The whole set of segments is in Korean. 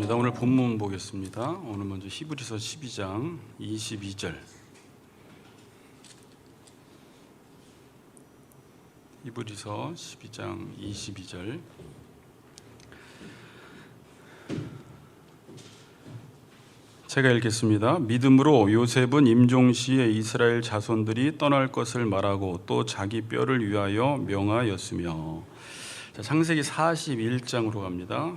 기도하겠습니다. 오늘 본문 보겠습니다. 오늘 먼저 히브리서 12장 22절. 히브리서 12장 22절. 제가 읽겠습니다. 믿음으로 요셉은 임종시에 이스라엘 자손들이 떠날 것을 말하고 또 자기 뼈를 위하여 명하였으며. 자, 창세기 41장으로 갑니다.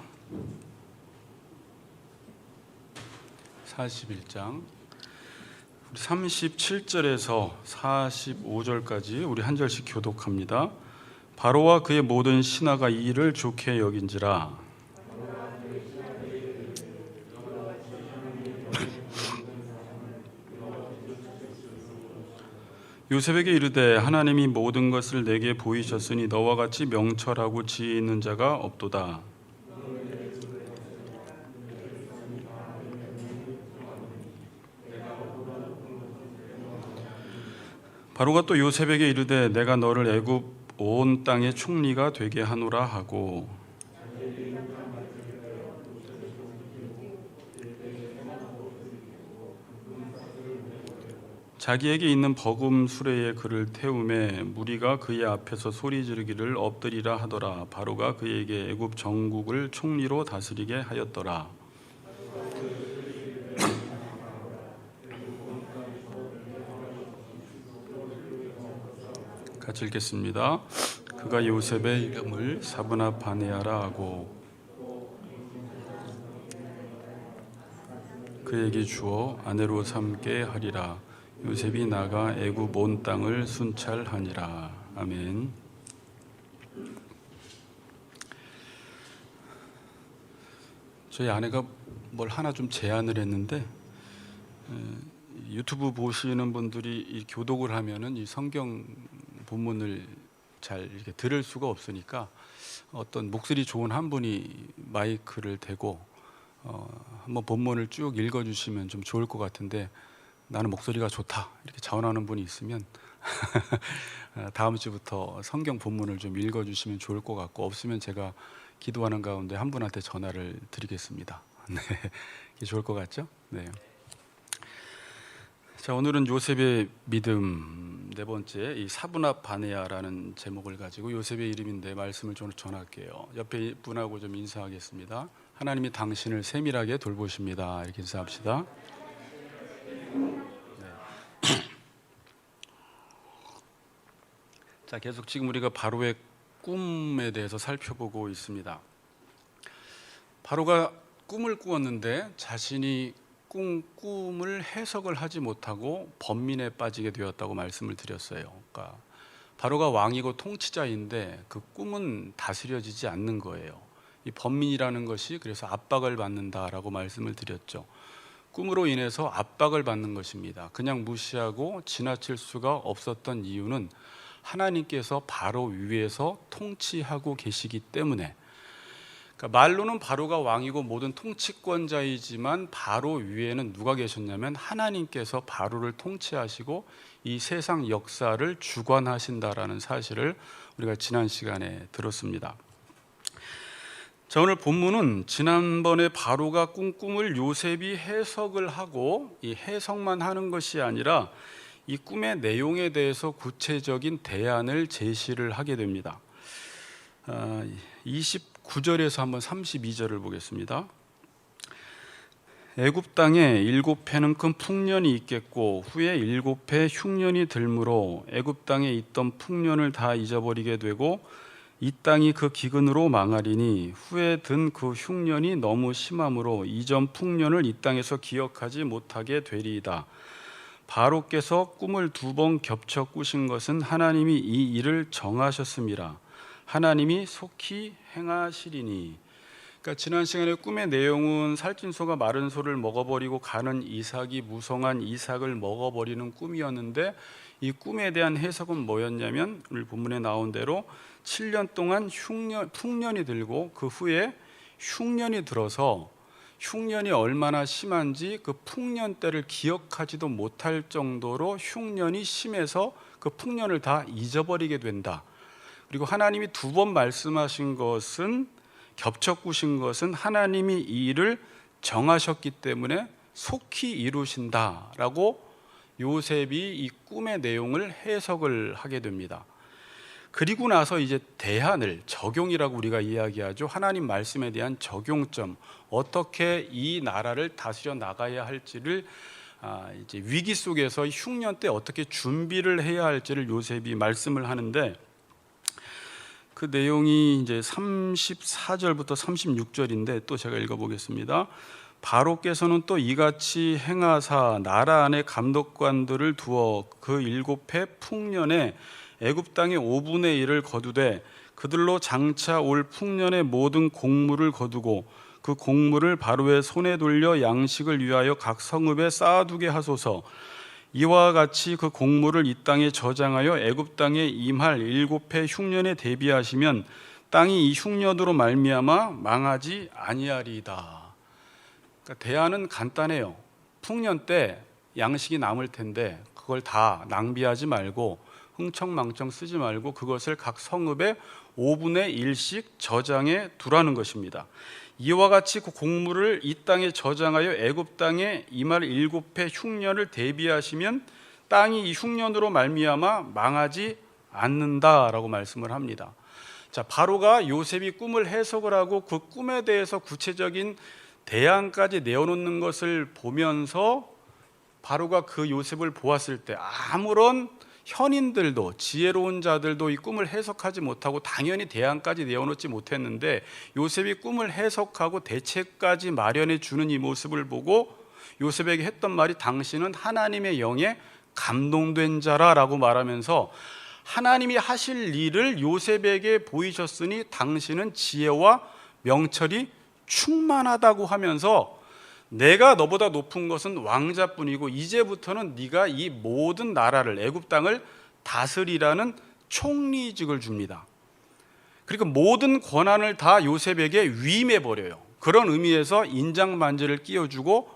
41장 37절에서 45절까지 우리 한 절씩 교독합니다. 바로와 그의 모든 신하가 이 일을 좋게 여긴지라. 요셉에게 이르되 하나님이 모든 것을 내게 보이셨으니 너와 같이 명철하고 지혜 있는 자가 없도다. 바로가 또 요셉에게 이르되 내가 너를 애굽 온 땅의 총리가 되게 하노라 하고, 자기에게 있는 버금 수레에 그를 태우매 무리가 그의 앞에서 소리 지르기를 엎드리라 하더라. 바로가 그에게 애굽 전국을 총리로 다스리게 하였더라. 같이 읽겠습니다. 그가 요셉의 이름을 사브나 바네아라 하고 그에게 주어 아내로 삼게 하리라. 요셉이 나가 애굽 온 땅을 순찰하니라. 아멘. 저희 아내가 뭘 하나 좀 제안을 했는데, 유튜브 보시는 분들이 이 교독을 하면은 이 성경 본문을 잘 이렇게 들을 수가 없으니까 어떤 목소리 좋은 한 분이 마이크를 대고 한번 본문을 쭉 읽어주시면 좀 좋을 것 같은데, 나는 목소리가 좋다 이렇게 자원하는 분이 있으면 다음 주부터 성경 본문을 좀 읽어주시면 좋을 것 같고, 없으면 제가 기도하는 가운데 한 분한테 전화를 드리겠습니다. 네, 이게 좋을 것 같죠? 네. 자, 오늘은 요셉의 믿음 네 번째, 이 사브나 바네아라는 제목을 가지고 요셉의 이름인데 말씀을 좀 전할게요. 옆에 분하고 좀 인사하겠습니다. 하나님이 당신을 세밀하게 돌보십니다. 이렇게 인사합시다. 네. 자, 계속 지금 우리가 바로의 꿈에 대해서 살펴보고 있습니다. 바로가 꿈을 꾸었는데 자신이 꿈을 해석을 하지 못하고 번민에 빠지게 되었다고 말씀을 드렸어요. 그러니까 바로가 왕이고 통치자인데 그 꿈은 다스려지지 않는 거예요. 이 번민이라는 것이 그래서 압박을 받는다라고 말씀을 드렸죠. 꿈으로 인해서 압박을 받는 것입니다. 그냥 무시하고 지나칠 수가 없었던 이유는 하나님께서 바로 위에서 통치하고 계시기 때문에. 그러니까 말로는 바로가 왕이고 모든 통치권자이지만 바로 위에는 누가 계셨냐면 하나님께서 바로를 통치하시고 이 세상 역사를 주관하신다라는 사실을 우리가 지난 시간에 들었습니다. 자, 오늘 본문은 지난번에 바로가 꾼 꿈을 요셉이 해석을 하고 이 해석만 하는 것이 아니라 이 꿈의 내용에 대해서 구체적인 대안을 제시를 하게 됩니다. 29절에서 한번 32절을 보겠습니다. 애굽 땅에 7해는 큰 풍년이 있겠고 후에 7해 흉년이 들므로 애굽 땅에 있던 풍년을 다 잊어버리게 되고 이 땅이 그 기근으로 망하리니 후에 든 그 흉년이 너무 심함으로 이전 풍년을 이 땅에서 기억하지 못하게 되리이다. 바로께서 꿈을 2번 겹쳐 꾸신 것은 하나님이 이 일을 정하셨음이라. 하나님이 속히 행하시리니. 그러니까 지난 시간에 꿈의 내용은 살찐 소가 마른 소를 먹어버리고 가는 이삭이 무성한 이삭을 먹어버리는 꿈이었는데, 이 꿈에 대한 해석은 뭐였냐면 오늘 본문에 나온 대로 7년 동안 풍년이 들고 그 후에 흉년이 들어서 흉년이 얼마나 심한지 그 풍년 때를 기억하지도 못할 정도로 흉년이 심해서 그 풍년을 다 잊어버리게 된다. 그리고 하나님이 2번 말씀하신 것은 겹쳐 꾸신 것은 하나님이 이 일을 정하셨기 때문에 속히 이루신다라고 요셉이 이 꿈의 내용을 해석을 하게 됩니다. 그리고 나서 이제 대안을, 적용이라고 우리가 이야기하죠. 하나님 말씀에 대한 적용점, 어떻게 이 나라를 다스려 나가야 할지를 이제 위기 속에서 흉년 때 어떻게 준비를 해야 할지를 요셉이 말씀을 하는데, 그 내용이 이제 34절부터 36절인데 또 제가 읽어보겠습니다. 바로께서는 또 이같이 행하사 나라 안에 감독관들을 두어 그 7해 풍년에 애굽 땅의 5분의 1을 거두되 그들로 장차 올 풍년의 모든 곡물을 거두고 그 곡물을 바로의 손에 돌려 양식을 위하여 각 성읍에 쌓아두게 하소서. 이와 같이 그 곡물을 이 땅에 저장하여 애굽 땅에 임할 7해 흉년에 대비하시면 땅이 이 흉년으로 말미암아 망하지 아니하리이다. 그러니까 대안은 간단해요. 풍년 때 양식이 남을 텐데 그걸 다 낭비하지 말고 흥청망청 쓰지 말고 그것을 각 성읍에 5분의 1씩 저장해 두라는 것입니다. 이와 같이 그 곡물을 이 땅에 저장하여 애굽 땅에 임할 7해 흉년을 대비하시면 땅이 이 흉년으로 말미암아 망하지 않는다라고 말씀을 합니다. 자, 바로가 요셉이 꿈을 해석을 하고 그 꿈에 대해서 구체적인 대안까지 내어놓는 것을 보면서 바로가 그 요셉을 보았을 때 아무런 현인들도, 지혜로운 자들도 이 꿈을 해석하지 못하고 당연히 대안까지 내어놓지 못했는데 요셉이 꿈을 해석하고 대책까지 마련해 주는 이 모습을 보고 요셉에게 했던 말이 당신은 하나님의 영에 감동된 자라라고 말하면서 하나님이 하실 일을 요셉에게 보이셨으니 당신은 지혜와 명철이 충만하다고 하면서 내가 너보다 높은 것은 왕자뿐이고 이제부터는 네가 이 모든 나라를, 애굽 땅을 다스리라는 총리직을 줍니다. 그리고 모든 권한을 다 요셉에게 위임해버려요. 그런 의미에서 인장 반지를 끼워주고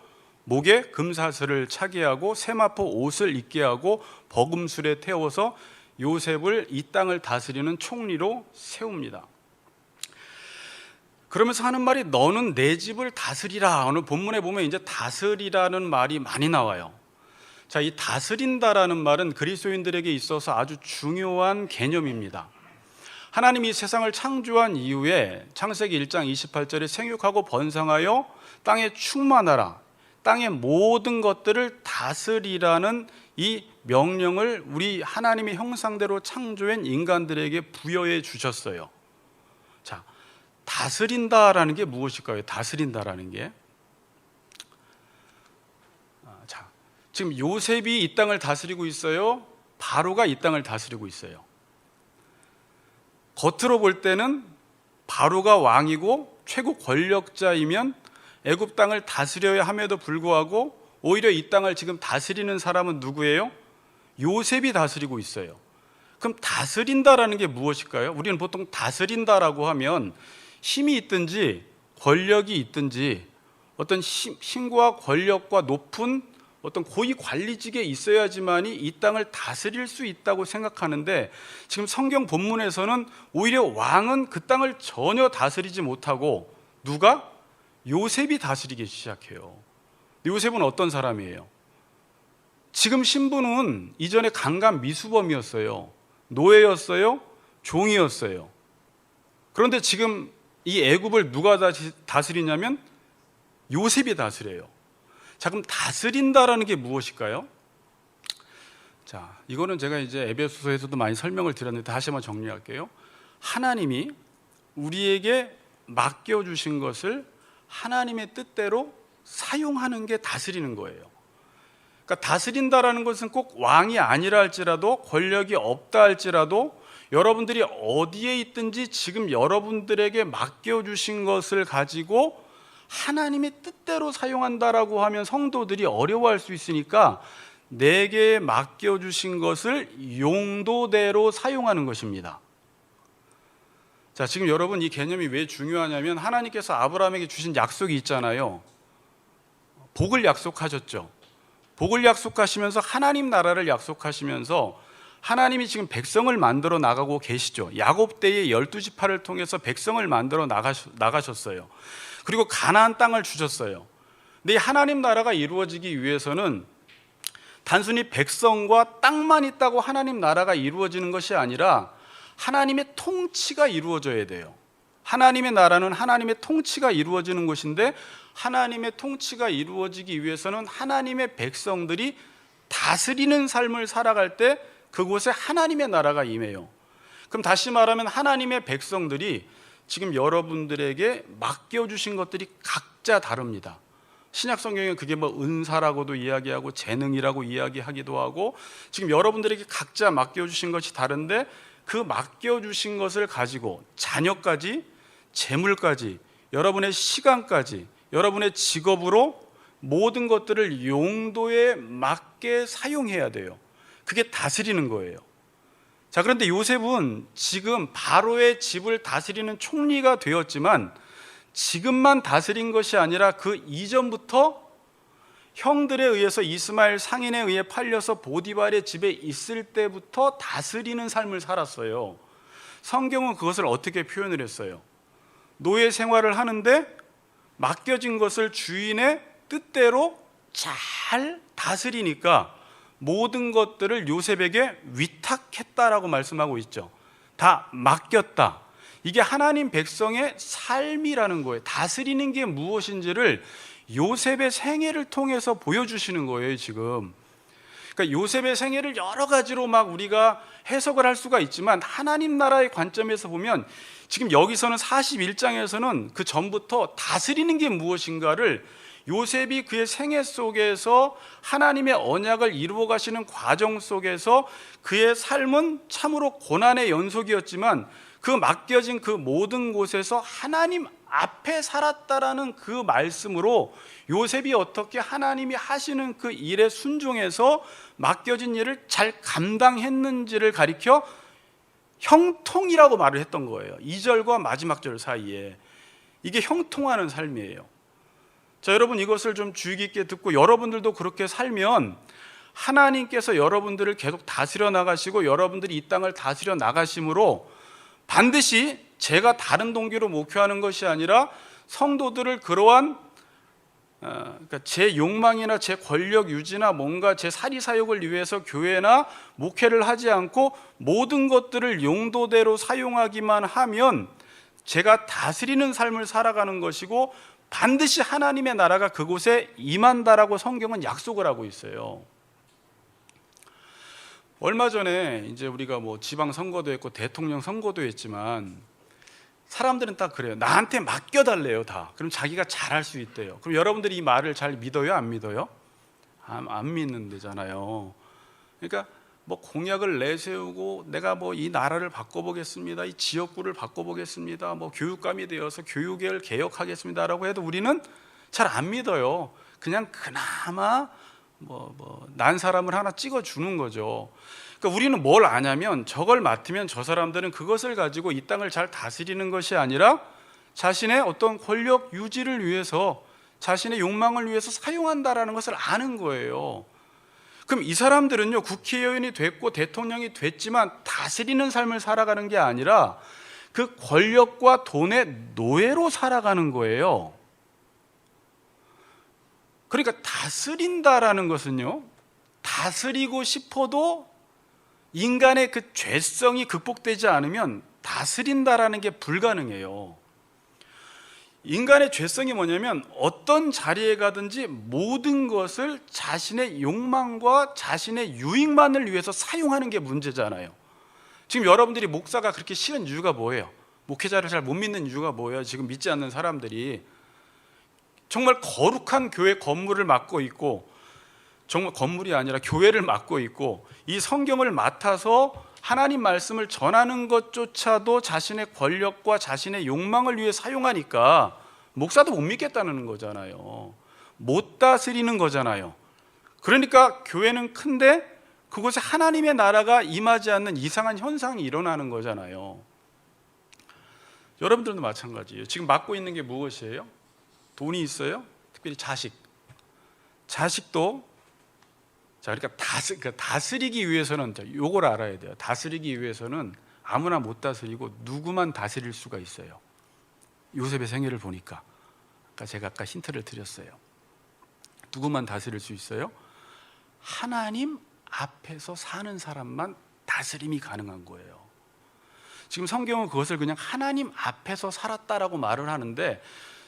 목에 금사슬을 차게 하고 세마포 옷을 입게 하고 버금술에 태워서 요셉을 이 땅을 다스리는 총리로 세웁니다. 그러면서 하는 말이 너는 내 집을 다스리라. 오늘 본문에 보면 이제 다스리라는 말이 많이 나와요. 자, 이 다스린다라는 말은 그리스도인들에게 있어서 아주 중요한 개념입니다. 하나님이 세상을 창조한 이후에 창세기 1장 28절에 생육하고 번성하여 땅에 충만하라, 땅의 모든 것들을 다스리라는 이 명령을 우리 하나님의 형상대로 창조한 인간들에게 부여해 주셨어요. 자, 다스린다라는 게 무엇일까요? 다스린다라는 게, 자, 지금 요셉이 이 땅을 다스리고 있어요. 바로가 이 땅을 다스리고 있어요. 겉으로 볼 때는 바로가 왕이고 최고 권력자이면 애굽 땅을 다스려야 함에도 불구하고 오히려 이 땅을 지금 다스리는 사람은 누구예요? 요셉이 다스리고 있어요. 그럼 다스린다라는 게 무엇일까요? 우리는 보통 다스린다라고 하면 힘이 있든지 권력이 있든지 어떤 힘과 권력과 높은 어떤 고위 관리직에 있어야지만이 이 땅을 다스릴 수 있다고 생각하는데 지금 성경 본문에서는 오히려 왕은 그 땅을 전혀 다스리지 못하고 누가? 요셉이 다스리기 시작해요. 요셉은 어떤 사람이에요? 지금 신분은 이전에 강간 미수범이었어요. 노예였어요. 종이었어요. 그런데 지금 이 애굽을 누가 다스리냐면 요셉이 다스려요. 자, 그럼 다스린다라는 게 무엇일까요? 자, 이거는 제가 이제 에베소서에서도 많이 설명을 드렸는데 다시 한번 정리할게요. 하나님이 우리에게 맡겨주신 것을 하나님의 뜻대로 사용하는 게 다스리는 거예요. 그러니까 다스린다라는 것은 꼭 왕이 아니라 할지라도 권력이 없다 할지라도 여러분들이 어디에 있든지 지금 여러분들에게 맡겨주신 것을 가지고 하나님의 뜻대로 사용한다라고 하면 성도들이 어려워할 수 있으니까 내게 맡겨주신 것을 용도대로 사용하는 것입니다. 자, 지금 여러분 이 개념이 왜 중요하냐면 하나님께서 아브라함에게 주신 약속이 있잖아요. 복을 약속하셨죠. 복을 약속하시면서 하나님 나라를 약속하시면서 하나님이 지금 백성을 만들어 나가고 계시죠. 야곱 때의 12지파를 통해서 백성을 만들어 나가셨어요. 그리고 가나안 땅을 주셨어요. 근데 이 하나님 나라가 이루어지기 위해서는 단순히 백성과 땅만 있다고 하나님 나라가 이루어지는 것이 아니라 하나님의 통치가 이루어져야 돼요. 하나님의 나라는 하나님의 통치가 이루어지는 것인데, 하나님의 통치가 이루어지기 위해서는 하나님의 백성들이 다스리는 삶을 살아갈 때 그곳에 하나님의 나라가 임해요. 그럼 다시 말하면 하나님의 백성들이 지금 여러분들에게 맡겨주신 것들이 각자 다릅니다. 신약 성경에 그게 뭐 은사라고도 이야기하고 재능이라고 이야기하기도 하고, 지금 여러분들에게 각자 맡겨주신 것이 다른데 그 맡겨주신 것을 가지고 자녀까지, 재물까지, 여러분의 시간까지, 여러분의 직업으로 모든 것들을 용도에 맞게 사용해야 돼요. 그게 다스리는 거예요. 자, 그런데 요셉은 지금 바로의 집을 다스리는 총리가 되었지만 지금만 다스린 것이 아니라 그 이전부터 형들에 의해서, 이스마엘 상인에 의해 팔려서 보디발의 집에 있을 때부터 다스리는 삶을 살았어요. 성경은 그것을 어떻게 표현을 했어요? 노예 생활을 하는데 맡겨진 것을 주인의 뜻대로 잘 다스리니까 모든 것들을 요셉에게 위탁했다라고 말씀하고 있죠. 다 맡겼다. 이게 하나님 백성의 삶이라는 거예요. 다스리는 게 무엇인지를 요셉의 생애를 통해서 보여주시는 거예요, 지금. 그러니까 요셉의 생애를 여러 가지로 막 우리가 해석을 할 수가 있지만 하나님 나라의 관점에서 보면 지금 여기서는 41장에서는 그 전부터 다스리는 게 무엇인가를 요셉이 그의 생애 속에서 하나님의 언약을 이루어 가시는 과정 속에서 그의 삶은 참으로 고난의 연속이었지만 그 맡겨진 그 모든 곳에서 하나님 앞에 살았다라는 그 말씀으로 요셉이 어떻게 하나님이 하시는 그 일에 순종해서 맡겨진 일을 잘 감당했는지를 가리켜 형통이라고 말을 했던 거예요. 2절과 마지막 절 사이에. 이게 형통하는 삶이에요. 자, 여러분 이것을 좀 주의 깊게 듣고 여러분들도 그렇게 살면 하나님께서 여러분들을 계속 다스려 나가시고 여러분들이 이 땅을 다스려 나가심으로 반드시 제가 다른 동기로 목회하는 것이 아니라 성도들을 그러한 그러니까 제 욕망이나 제 권력 유지나 뭔가 제 사리사욕을 위해서 교회나 목회를 하지 않고 모든 것들을 용도대로 사용하기만 하면 제가 다스리는 삶을 살아가는 것이고 반드시 하나님의 나라가 그곳에 임한다라고 성경은 약속을 하고 있어요. 얼마 전에 이제 우리가 뭐 지방 선거도 했고 대통령 선거도 했지만 사람들은 딱 그래요. 나한테 맡겨달래요, 다. 그럼 자기가 잘할 수 있대요. 그럼 여러분들이 이 말을 잘 믿어요, 안 믿어요? 안 믿는 데잖아요. 그러니까 뭐 공약을 내세우고 내가 뭐 이 나라를 바꿔보겠습니다, 이 지역구를 바꿔보겠습니다, 뭐 교육감이 되어서 교육을 개혁하겠습니다라고 해도 우리는 잘 안 믿어요. 그냥 그나마 난 사람을 하나 찍어주는 거죠. 그러니까 우리는 뭘 아냐면 저걸 맡으면 저 사람들은 그것을 가지고 이 땅을 잘 다스리는 것이 아니라 자신의 어떤 권력 유지를 위해서, 자신의 욕망을 위해서 사용한다라는 것을 아는 거예요. 그럼 이 사람들은요, 국회의원이 됐고 대통령이 됐지만 다스리는 삶을 살아가는 게 아니라 그 권력과 돈의 노예로 살아가는 거예요. 그러니까 다스린다라는 것은요, 다스리고 싶어도 인간의 그 죄성이 극복되지 않으면 다스린다라는 게 불가능해요. 인간의 죄성이 뭐냐면 어떤 자리에 가든지 모든 것을 자신의 욕망과 자신의 유익만을 위해서 사용하는 게 문제잖아요. 지금 여러분들이 목사가 그렇게 싫은 이유가 뭐예요? 목회자를 잘 못 믿는 이유가 뭐예요? 지금 믿지 않는 사람들이 정말 거룩한 교회 건물을 맡고 있고, 정말 건물이 아니라 교회를 맡고 있고, 이 성경을 맡아서 하나님 말씀을 전하는 것조차도 자신의 권력과 자신의 욕망을 위해 사용하니까 목사도 못 믿겠다는 거잖아요. 못 다스리는 거잖아요. 그러니까 교회는 큰데 그곳에 하나님의 나라가 임하지 않는 이상한 현상이 일어나는 거잖아요. 여러분들도 마찬가지예요. 지금 맡고 있는 게 무엇이에요? 돈이 있어요? 특별히 자식도 그러니까 다스리기 위해서는 요걸 알아야 돼요. 다스리기 위해서는 아무나 못 다스리고 누구만 다스릴 수가 있어요. 요셉의 생애를 보니까 제가 아까 힌트를 드렸어요. 누구만 다스릴 수 있어요? 하나님 앞에서 사는 사람만 다스림이 가능한 거예요. 지금 성경은 그것을 그냥 하나님 앞에서 살았다라고 말을 하는데,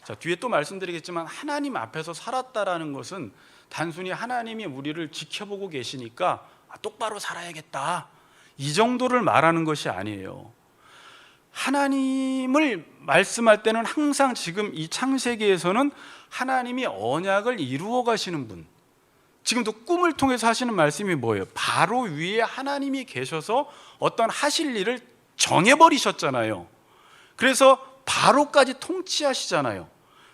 자, 뒤에 또 말씀드리겠지만 하나님 앞에서 살았다라는 것은 단순히 하나님이 우리를 지켜보고 계시니까 똑바로 살아야겠다, 이 정도를 말하는 것이 아니에요. 하나님을 말씀할 때는 항상 지금 이 창세기에서는 하나님이 언약을 이루어 가시는 분, 지금도 꿈을 통해서 하시는 말씀이 뭐예요? 바로 위에 하나님이 계셔서 어떤 하실 일을 정해버리셨잖아요. 그래서 바로까지 통치하시잖아요.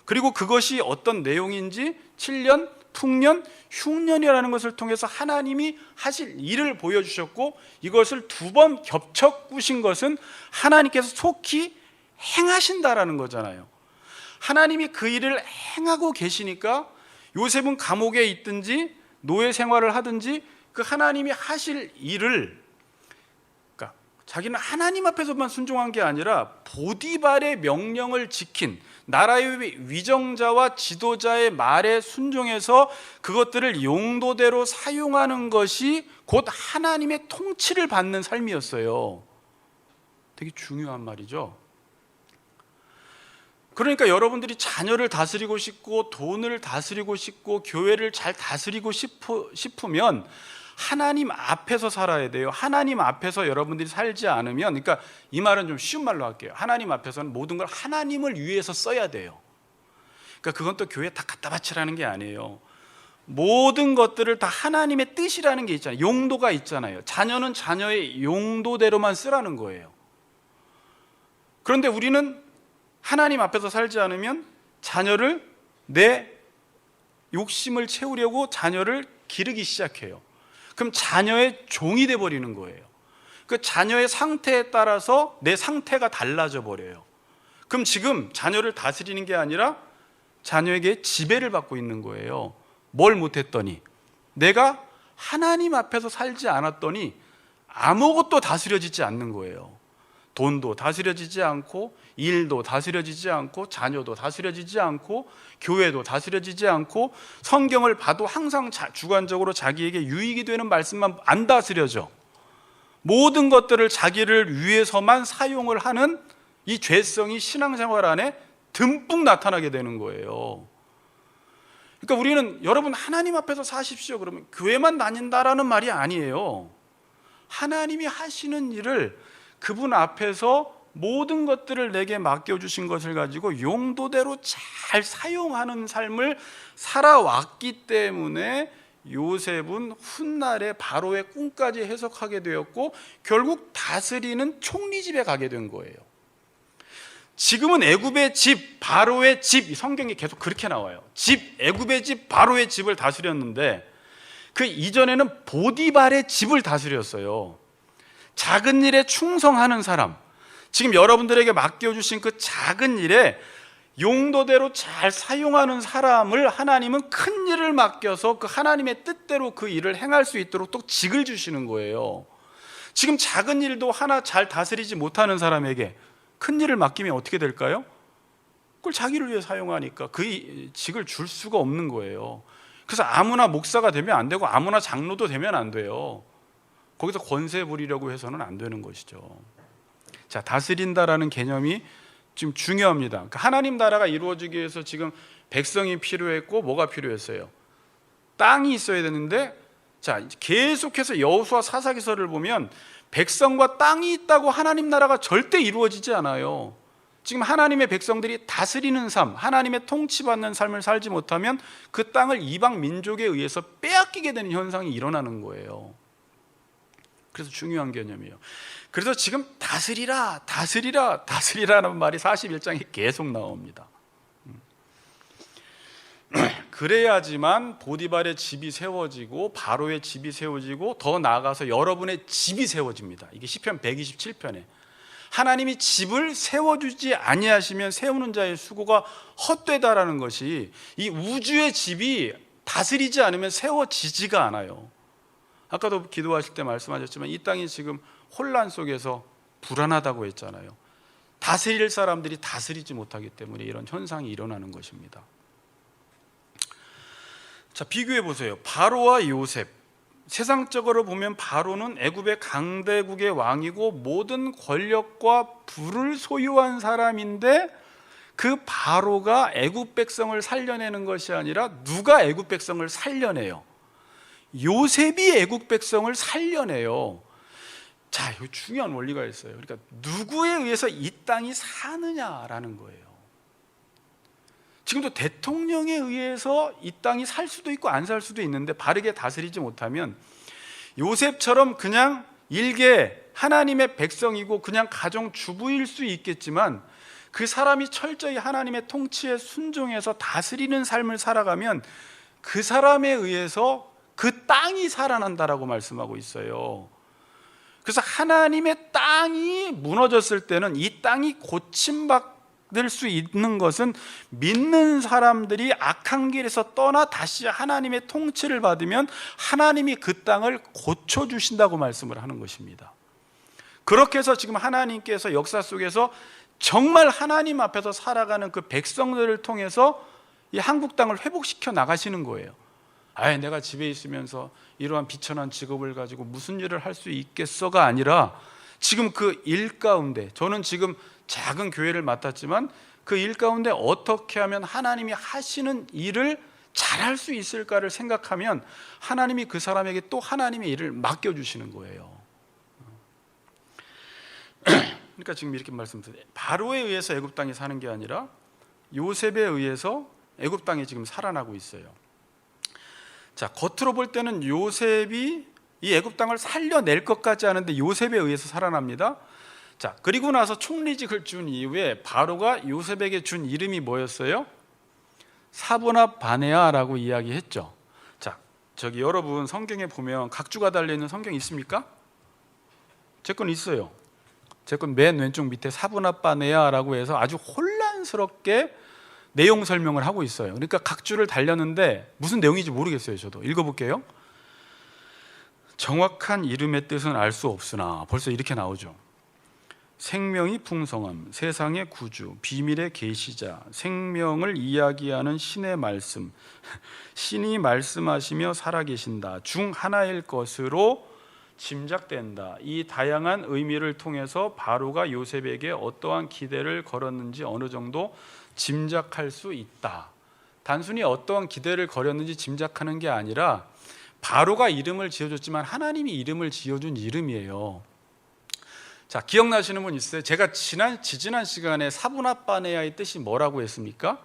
그리고 그것이 어떤 내용인지 7년, 풍년, 흉년이라는 것을 통해서 하나님이 하실 일을 보여주셨고, 이것을 2번 겹쳐 꾸신 것은 하나님께서 속히 행하신다라는 거잖아요. 하나님이 그 일을 행하고 계시니까 요셉은 감옥에 있든지 노예 생활을 하든지 그 하나님이 하실 일을, 그러니까 자기는 하나님 앞에서만 순종한 게 아니라 보디발의 명령을 지킨 나라의 위정자와 지도자의 말에 순종해서 그것들을 용도대로 사용하는 것이 곧 하나님의 통치를 받는 삶이었어요. 되게 중요한 말이죠. 그러니까 여러분들이 자녀를 다스리고 싶고 돈을 다스리고 싶고 교회를 잘 다스리고 싶으면 하나님 앞에서 살아야 돼요. 하나님 앞에서 여러분들이 살지 않으면, 그러니까 이 말은 좀 쉬운 말로 할게요. 하나님 앞에서는 모든 걸 하나님을 위해서 써야 돼요. 그러니까 그건 또 교회에 다 갖다 바치라는 게 아니에요. 모든 것들을 다 하나님의 뜻이라는 게 있잖아요. 용도가 있잖아요. 자녀는 자녀의 용도대로만 쓰라는 거예요. 그런데 우리는 하나님 앞에서 살지 않으면 자녀를, 내 욕심을 채우려고 자녀를 기르기 시작해요. 그럼 자녀의 종이 돼버리는 거예요. 그 자녀의 상태에 따라서 내 상태가 달라져 버려요. 그럼 지금 자녀를 다스리는 게 아니라 자녀에게 지배를 받고 있는 거예요. 뭘 못했더니, 내가 하나님 앞에서 살지 않았더니 아무것도 다스려지지 않는 거예요. 돈도 다스려지지 않고, 일도 다스려지지 않고, 자녀도 다스려지지 않고, 교회도 다스려지지 않고, 성경을 봐도 항상 주관적으로 자기에게 유익이 되는 말씀만 안 다스려져. 모든 것들을 자기를 위해서만 사용을 하는 이 죄성이 신앙생활 안에 듬뿍 나타나게 되는 거예요. 그러니까 우리는, 여러분 하나님 앞에서 사십시오 그러면 교회만 다닌다라는 말이 아니에요. 하나님이 하시는 일을, 그분 앞에서 모든 것들을 내게 맡겨주신 것을 가지고 용도대로 잘 사용하는 삶을 살아왔기 때문에 요셉은 훗날에 바로의 꿈까지 해석하게 되었고, 결국 다스리는 총리집에 가게 된 거예요. 지금은 애굽의 집, 바로의 집, 성경에 계속 그렇게 나와요. 집, 애굽의 집, 바로의 집을 다스렸는데 그 이전에는 보디발의 집을 다스렸어요. 작은 일에 충성하는 사람, 지금 여러분들에게 맡겨주신 그 작은 일에 용도대로 잘 사용하는 사람을 하나님은 큰 일을 맡겨서 그 하나님의 뜻대로 그 일을 행할 수 있도록 또 직을 주시는 거예요. 지금 작은 일도 하나 잘 다스리지 못하는 사람에게 큰 일을 맡기면 어떻게 될까요? 그걸 자기를 위해 사용하니까 그 직을 줄 수가 없는 거예요. 그래서 아무나 목사가 되면 안 되고 아무나 장로도 되면 안 돼요. 거기서 권세 부리려고 해서는 안 되는 것이죠. 자, 다스린다라는 개념이 지금 중요합니다. 그러니까 하나님 나라가 이루어지기 위해서 지금 백성이 필요했고 뭐가 필요했어요? 땅이 있어야 되는데, 자, 계속해서 여호수아 사사기서를 보면 백성과 땅이 있다고 하나님 나라가 절대 이루어지지 않아요. 지금 하나님의 백성들이 다스리는 삶, 하나님의 통치받는 삶을 살지 못하면 그 땅을 이방 민족에 의해서 빼앗기게 되는 현상이 일어나는 거예요. 그래서 중요한 개념이에요. 그래서 지금 다스리라, 다스리라, 다스리라는 말이 41장에 계속 나옵니다. 그래야지만 보디발의 집이 세워지고 바로의 집이 세워지고 더 나아가서 여러분의 집이 세워집니다. 이게 시편 127편에 하나님이 집을 세워주지 아니하시면 세우는 자의 수고가 헛되다라는 것이, 이 우주의 집이 다스리지 않으면 세워지지가 않아요. 아까도 기도하실 때 말씀하셨지만 이 땅이 지금 혼란 속에서 불안하다고 했잖아요. 다스릴 사람들이 다스리지 못하기 때문에 이런 현상이 일어나는 것입니다. 자, 비교해 보세요. 바로와 요셉. 세상적으로 보면 바로는 애굽의 강대국의 왕이고 모든 권력과 부를 소유한 사람인데, 그 바로가 애굽 백성을 살려내는 것이 아니라 누가 애굽 백성을 살려내요? 요셉이 애굽 백성을 살려내요. 자, 이 중요한 원리가 있어요. 그러니까 누구에 의해서 이 땅이 사느냐라는 거예요. 지금도 대통령에 의해서 이 땅이 살 수도 있고 안 살 수도 있는데, 바르게 다스리지 못하면 요셉처럼 그냥 일개 하나님의 백성이고 그냥 가정주부일 수 있겠지만, 그 사람이 철저히 하나님의 통치에 순종해서 다스리는 삶을 살아가면 그 사람에 의해서 그 땅이 살아난다라고 말씀하고 있어요. 그래서 하나님의 땅이 무너졌을 때는 이 땅이 고침받을 수 있는 것은 믿는 사람들이 악한 길에서 떠나 다시 하나님의 통치를 받으면 하나님이 그 땅을 고쳐주신다고 말씀을 하는 것입니다. 그렇게 해서 지금 하나님께서 역사 속에서 정말 하나님 앞에서 살아가는 그 백성들을 통해서 이 한국 땅을 회복시켜 나가시는 거예요. 아예 내가 집에 있으면서 이러한 비천한 직업을 가지고 무슨 일을 할 수 있겠어가 아니라, 지금 그 일 가운데, 저는 지금 작은 교회를 맡았지만 그 일 가운데 어떻게 하면 하나님이 하시는 일을 잘할 수 있을까를 생각하면 하나님이 그 사람에게 또 하나님의 일을 맡겨주시는 거예요. 그러니까 지금 이렇게 말씀드려요. 바로에 의해서 애굽 땅이 사는 게 아니라 요셉에 의해서 애굽 땅이 지금 살아나고 있어요. 자, 겉으로 볼 때는 요셉이 이 애굽 땅을 살려낼 것 같지 않은데 요셉에 의해서 살아납니다. 자, 그리고 나서 총리직을 준 이후에 바로가 요셉에게 준 이름이 뭐였어요? 사브낫 바네아라고 이야기했죠. 자, 저기 여러분 성경에 보면 각주가 달려있는 성경 있습니까? 제 건 있어요. 제 건 맨 왼쪽 밑에 사브낫 바네아라고 해서 아주 혼란스럽게 내용 설명을 하고 있어요. 그러니까 각주를 달렸는데 무슨 내용인지 모르겠어요. 저도 읽어볼게요. 정확한 이름의 뜻은 알 수 없으나, 벌써 이렇게 나오죠. 생명이 풍성함, 세상의 구주, 비밀의 계시자, 생명을 이야기하는 신의 말씀, 신이 말씀하시며 살아계신다 중 하나일 것으로 짐작된다. 이 다양한 의미를 통해서 바로가 요셉에게 어떠한 기대를 걸었는지 어느 정도 짐작할 수 있다. 단순히 어떠한 기대를 걸었는지 짐작하는 게 아니라 바로가 이름을 지어줬지만 하나님이 이름을 지어준 이름이에요. 자, 기억나시는 분 있어요? 제가 지지난 시간에 사브낫 바네아의 뜻이 뭐라고 했습니까?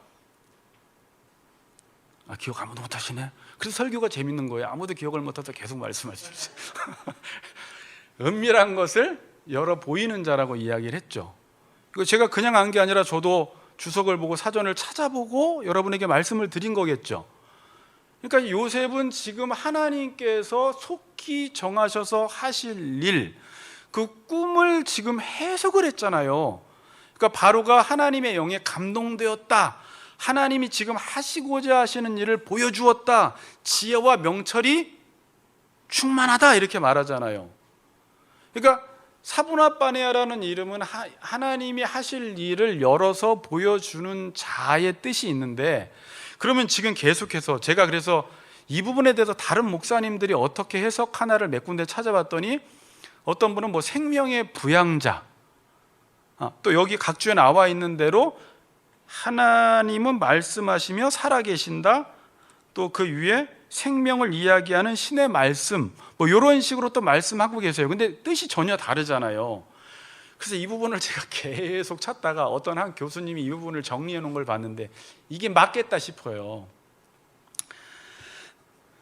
기억 아무도 못하시네. 그래서 설교가 재밌는 거예요. 아무도 기억을 못해서 계속 말씀하십시오. 은밀한 것을 열어 보이는 자라고 이야기를 했죠. 이거 제가 그냥 한 게 아니라 저도 주석을 보고 사전을 찾아보고 여러분에게 말씀을 드린 거겠죠. 그러니까 요셉은 지금 하나님께서 속히 정하셔서 하실 일, 그 꿈을 지금 해석을 했잖아요. 그러니까 바로가 하나님의 영에 감동되었다, 하나님이 지금 하시고자 하시는 일을 보여주었다, 지혜와 명철이 충만하다, 이렇게 말하잖아요. 그러니까 사브낫 바네아라는 이름은 하나님이 하실 일을 열어서 보여주는 자의 뜻이 있는데, 그러면 지금 계속해서 제가 그래서 이 부분에 대해서 다른 목사님들이 어떻게 해석하나를 몇 군데 찾아봤더니, 어떤 분은 뭐 생명의 부양자, 또 여기 각주에 나와 있는 대로 하나님은 말씀하시며 살아계신다, 또 그 위에 생명을 이야기하는 신의 말씀, 뭐 이런 식으로 또 말씀하고 계세요. 근데 뜻이 전혀 다르잖아요. 그래서 이 부분을 제가 계속 찾다가 어떤 한 교수님이 이 부분을 정리해 놓은 걸 봤는데 이게 맞겠다 싶어요.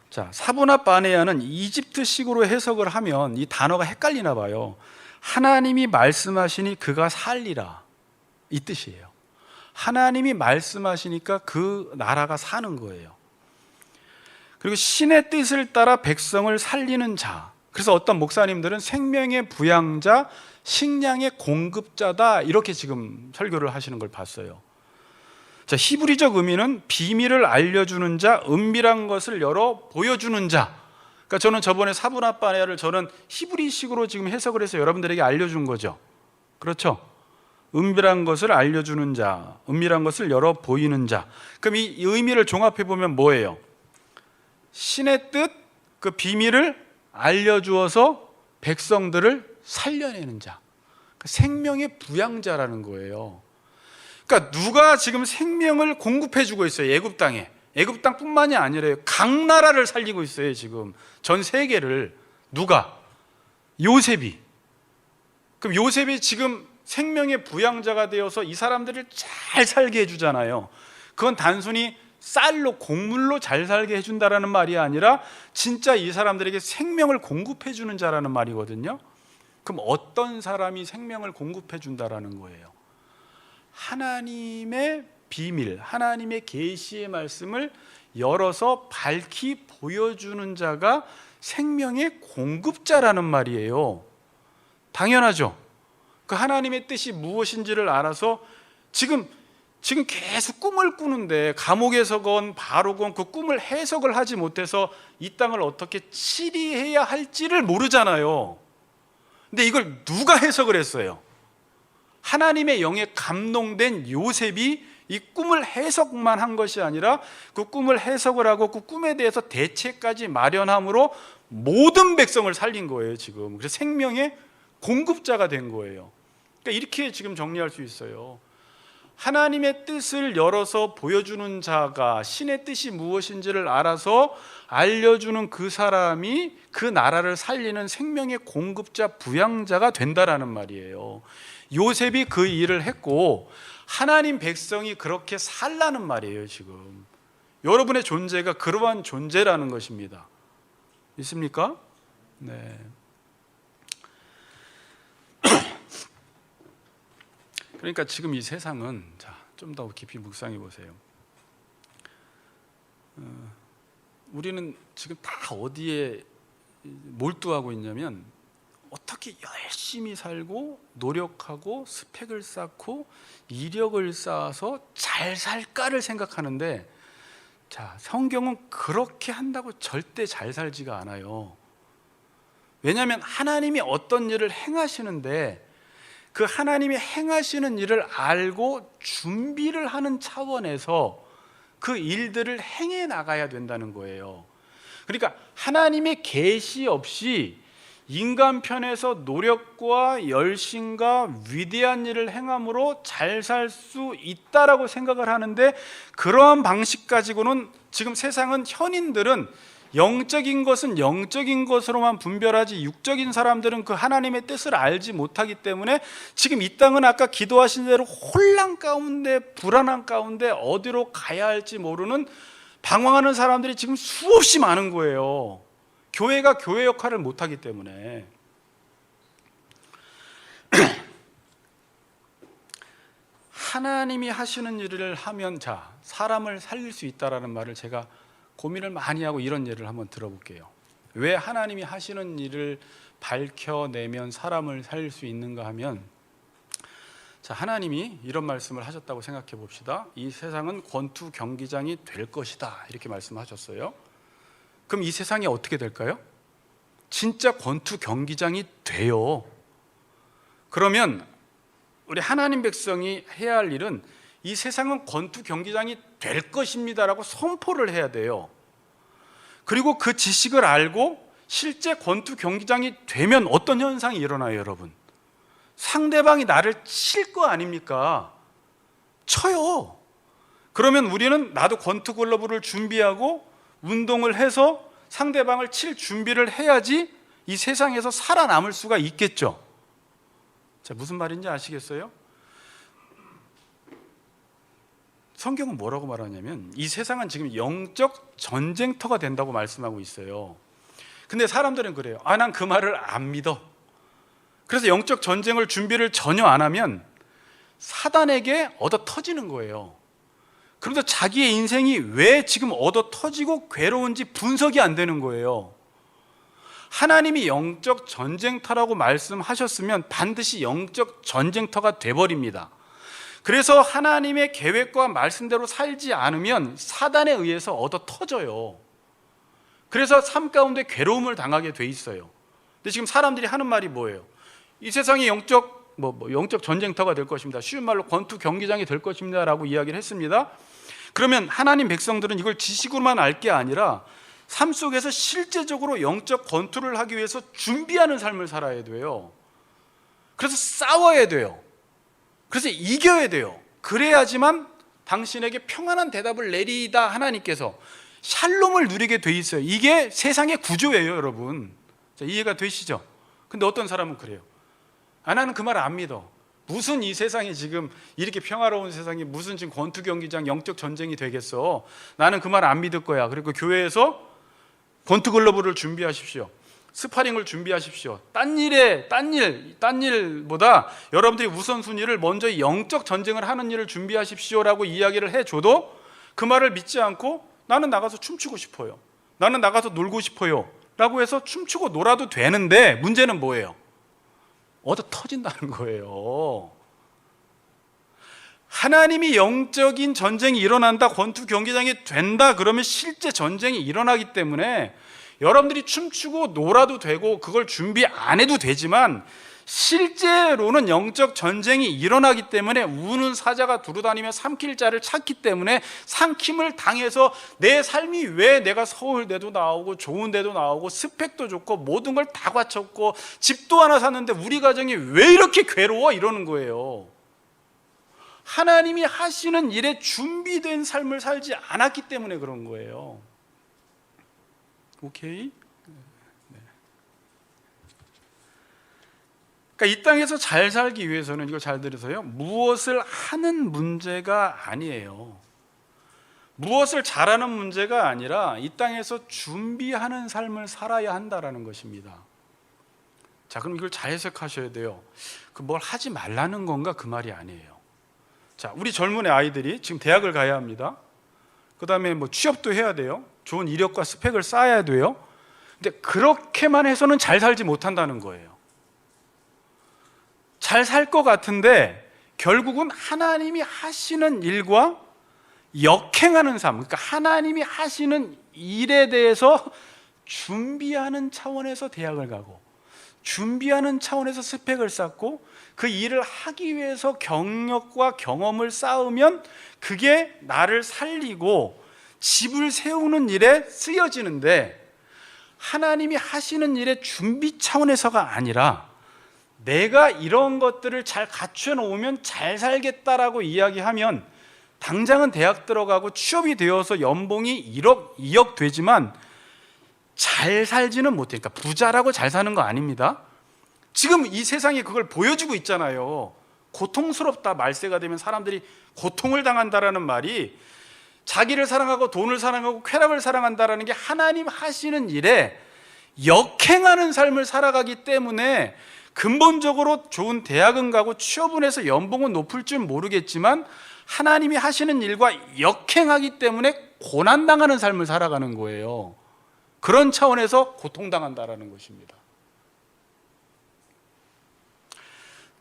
자, 사브낫 바네아는 이집트식으로 해석을 하면 이 단어가 헷갈리나 봐요. 하나님이 말씀하시니 그가 살리라, 이 뜻이에요. 하나님이 말씀하시니까 그 나라가 사는 거예요. 그리고 신의 뜻을 따라 백성을 살리는 자, 그래서 어떤 목사님들은 생명의 부양자, 식량의 공급자다, 이렇게 지금 설교를 하시는 걸 봤어요. 자, 히브리적 의미는 비밀을 알려주는 자, 은밀한 것을 열어 보여주는 자. 그러니까 저는 저번에 사브낫 바네아를 저는 히브리식으로 지금 해석을 해서 여러분들에게 알려준 거죠. 그렇죠? 은밀한 것을 알려주는 자, 은밀한 것을 열어 보이는 자. 그럼 이 의미를 종합해 보면 뭐예요? 신의 뜻, 그 비밀을 알려주어서 백성들을 살려내는 자, 생명의 부양자라는 거예요. 그러니까 누가 지금 생명을 공급해주고 있어요. 애굽 땅에. 애굽 땅뿐만이 아니라요, 각 나라를 살리고 있어요. 지금 전 세계를. 누가? 요셉이. 그럼 요셉이 지금 생명의 부양자가 되어서 이 사람들을 잘 살게 해주잖아요. 그건 단순히 쌀로, 곡물로 잘 살게 해준다라는 말이 아니라 진짜 이 사람들에게 생명을 공급해주는 자라는 말이거든요. 그럼 어떤 사람이 생명을 공급해준다라는 거예요? 하나님의 비밀, 하나님의 계시의 말씀을 열어서 밝히 보여주는 자가 생명의 공급자라는 말이에요. 당연하죠. 그 하나님의 뜻이 무엇인지를 알아서 지금 계속 꿈을 꾸는데, 감옥에서건 바로건 그 꿈을 해석을 하지 못해서 이 땅을 어떻게 치리해야 할지를 모르잖아요. 근데 이걸 누가 해석을 했어요? 하나님의 영에 감동된 요셉이 이 꿈을 해석만 한 것이 아니라 그 꿈을 해석을 하고 그 꿈에 대해서 대책까지 마련함으로 모든 백성을 살린 거예요. 지금 그래서 생명의 공급자가 된 거예요. 그러니까 이렇게 지금 정리할 수 있어요. 하나님의 뜻을 열어서 보여주는 자가, 신의 뜻이 무엇인지를 알아서 알려주는 그 사람이 그 나라를 살리는 생명의 공급자, 부양자가 된다라는 말이에요. 요셉이 그 일을 했고 하나님 백성이 그렇게 살라는 말이에요. 지금 여러분의 존재가 그러한 존재라는 것입니다. 있습니까? 네. 그러니까 지금 이 세상은, 좀 더 깊이 묵상해 보세요. 우리는 지금 다 어디에 몰두하고 있냐면, 어떻게 열심히 살고 노력하고 스펙을 쌓고 이력을 쌓아서 잘 살까를 생각하는데, 성경은 그렇게 한다고 절대 잘 살지가 않아요. 왜냐하면 하나님이 어떤 일을 행하시는데 그 하나님이 행하시는 일을 알고 준비를 하는 차원에서 그 일들을 행해 나가야 된다는 거예요. 그러니까 하나님의 계시 없이 인간 편에서 노력과 열심과 위대한 일을 행함으로 잘 살 수 있다라고 생각을 하는데, 그러한 방식 가지고는 지금 세상은, 현인들은 영적인 것은 영적인 것으로만 분별하지 육적인 사람들은 그 하나님의 뜻을 알지 못하기 때문에 지금 이 땅은 아까 기도하신 대로 혼란 가운데, 불안한 가운데 어디로 가야 할지 모르는 방황하는 사람들이 지금 수없이 많은 거예요. 교회가 교회 역할을 못하기 때문에. 하나님이 하시는 일을 하면 사람을 살릴 수 있다라는 말을 제가 고민을 많이 하고 이런 예를 한번 들어볼게요. 왜 하나님이 하시는 일을 밝혀내면 사람을 살릴 수 있는가 하면, 하나님이 이런 말씀을 하셨다고 생각해 봅시다. 이 세상은 권투 경기장이 될 것이다, 이렇게 말씀하셨어요. 그럼 이 세상이 어떻게 될까요? 진짜 권투 경기장이 돼요. 그러면 우리 하나님 백성이 해야 할 일은 이 세상은 권투 경기장이 될 것입니다라고 선포를 해야 돼요. 그리고 그 지식을 알고 실제 권투 경기장이 되면 어떤 현상이 일어나요, 여러분? 상대방이 나를 칠 거 아닙니까? 쳐요. 그러면 우리는 나도 권투 글러브를 준비하고 운동을 해서 상대방을 칠 준비를 해야지 이 세상에서 살아남을 수가 있겠죠. 무슨 말인지 아시겠어요? 성경은 뭐라고 말하냐면, 이 세상은 지금 영적 전쟁터가 된다고 말씀하고 있어요. 근데 사람들은 그래요. 난 그 말을 안 믿어. 그래서 영적 전쟁을 준비를 전혀 안 하면 사단에게 얻어 터지는 거예요. 그런데 자기의 인생이 왜 지금 얻어 터지고 괴로운지 분석이 안 되는 거예요. 하나님이 영적 전쟁터라고 말씀하셨으면 반드시 영적 전쟁터가 돼버립니다. 그래서 하나님의 계획과 말씀대로 살지 않으면 사단에 의해서 얻어 터져요. 그래서 삶 가운데 괴로움을 당하게 돼 있어요. 근데 지금 사람들이 하는 말이 뭐예요? 이 세상이 영적 전쟁터가 될 것입니다. 쉬운 말로 권투 경기장이 될 것입니다 라고 이야기를 했습니다. 그러면 하나님 백성들은 이걸 지식으로만 알 게 아니라 삶 속에서 실제적으로 영적 권투를 하기 위해서 준비하는 삶을 살아야 돼요. 그래서 싸워야 돼요. 그래서 이겨야 돼요. 그래야지만 당신에게 평안한 대답을 내리다 하나님께서 샬롬을 누리게 돼 있어요. 이게 세상의 구조예요, 여러분. 자, 이해가 되시죠? 근데 어떤 사람은 그래요. 나는 그 말 안 믿어. 무슨 이 세상이 지금 이렇게 평화로운 세상이 무슨 지금 권투 경기장 영적 전쟁이 되겠어. 나는 그 말 안 믿을 거야. 그리고 교회에서 권투 글러브를 준비하십시오. 스파링을 준비하십시오. 딴 일보다 여러분들이 우선순위를 먼저 영적 전쟁을 하는 일을 준비하십시오라고 이야기를 해줘도 그 말을 믿지 않고 나는 나가서 춤추고 싶어요. 나는 나가서 놀고 싶어요. 라고 해서 춤추고 놀아도 되는데 문제는 뭐예요? 얻어 터진다는 거예요. 하나님이 영적인 전쟁이 일어난다, 권투 경기장이 된다 그러면 실제 전쟁이 일어나기 때문에 여러분들이 춤추고 놀아도 되고 그걸 준비 안 해도 되지만 실제로는 영적 전쟁이 일어나기 때문에 우는 사자가 두루다니며 삼킬 자를 찾기 때문에 삼킴을 당해서 내 삶이 왜 내가 서울대도 나오고 좋은 데도 나오고 스펙도 좋고 모든 걸 다 갖췄고 집도 하나 샀는데 우리 가정이 왜 이렇게 괴로워? 이러는 거예요. 하나님이 하시는 일에 준비된 삶을 살지 않았기 때문에 그런 거예요. 오케이? 그러니까 이 땅에서 잘 살기 위해서는 이거 잘 들으세요. 무엇을 하는 문제가 아니에요. 무엇을 잘하는 문제가 아니라 이 땅에서 준비하는 삶을 살아야 한다라는 것입니다. 자, 그럼 이걸 잘 해석하셔야 돼요. 그 뭘 하지 말라는 건가 그 말이 아니에요. 자, 우리 젊은 아이들이 지금 대학을 가야 합니다. 그다음에 뭐 취업도 해야 돼요. 좋은 이력과 스펙을 쌓아야 돼요. 근데 그렇게만 해서는 잘 살지 못한다는 거예요. 잘 살 것 같은데 결국은 하나님이 하시는 일과 역행하는 삶, 그러니까 하나님이 하시는 일에 대해서 준비하는 차원에서 대학을 가고 준비하는 차원에서 스펙을 쌓고 그 일을 하기 위해서 경력과 경험을 쌓으면 그게 나를 살리고 집을 세우는 일에 쓰여지는데 하나님이 하시는 일의 준비 차원에서가 아니라 내가 이런 것들을 잘 갖춰 놓으면 잘 살겠다라고 이야기하면 당장은 대학 들어가고 취업이 되어서 연봉이 1억, 2억 되지만 잘 살지는 못해. 그러니까 부자라고 잘 사는 거 아닙니다. 지금 이 세상이 그걸 보여주고 있잖아요. 고통스럽다 말세가 되면 사람들이 고통을 당한다라는 말이 자기를 사랑하고 돈을 사랑하고 쾌락을 사랑한다라는 게 하나님 하시는 일에 역행하는 삶을 살아가기 때문에 근본적으로 좋은 대학은 가고 취업은 해서 연봉은 높을 줄 모르겠지만 하나님이 하시는 일과 역행하기 때문에 고난당하는 삶을 살아가는 거예요. 그런 차원에서 고통당한다라는 것입니다.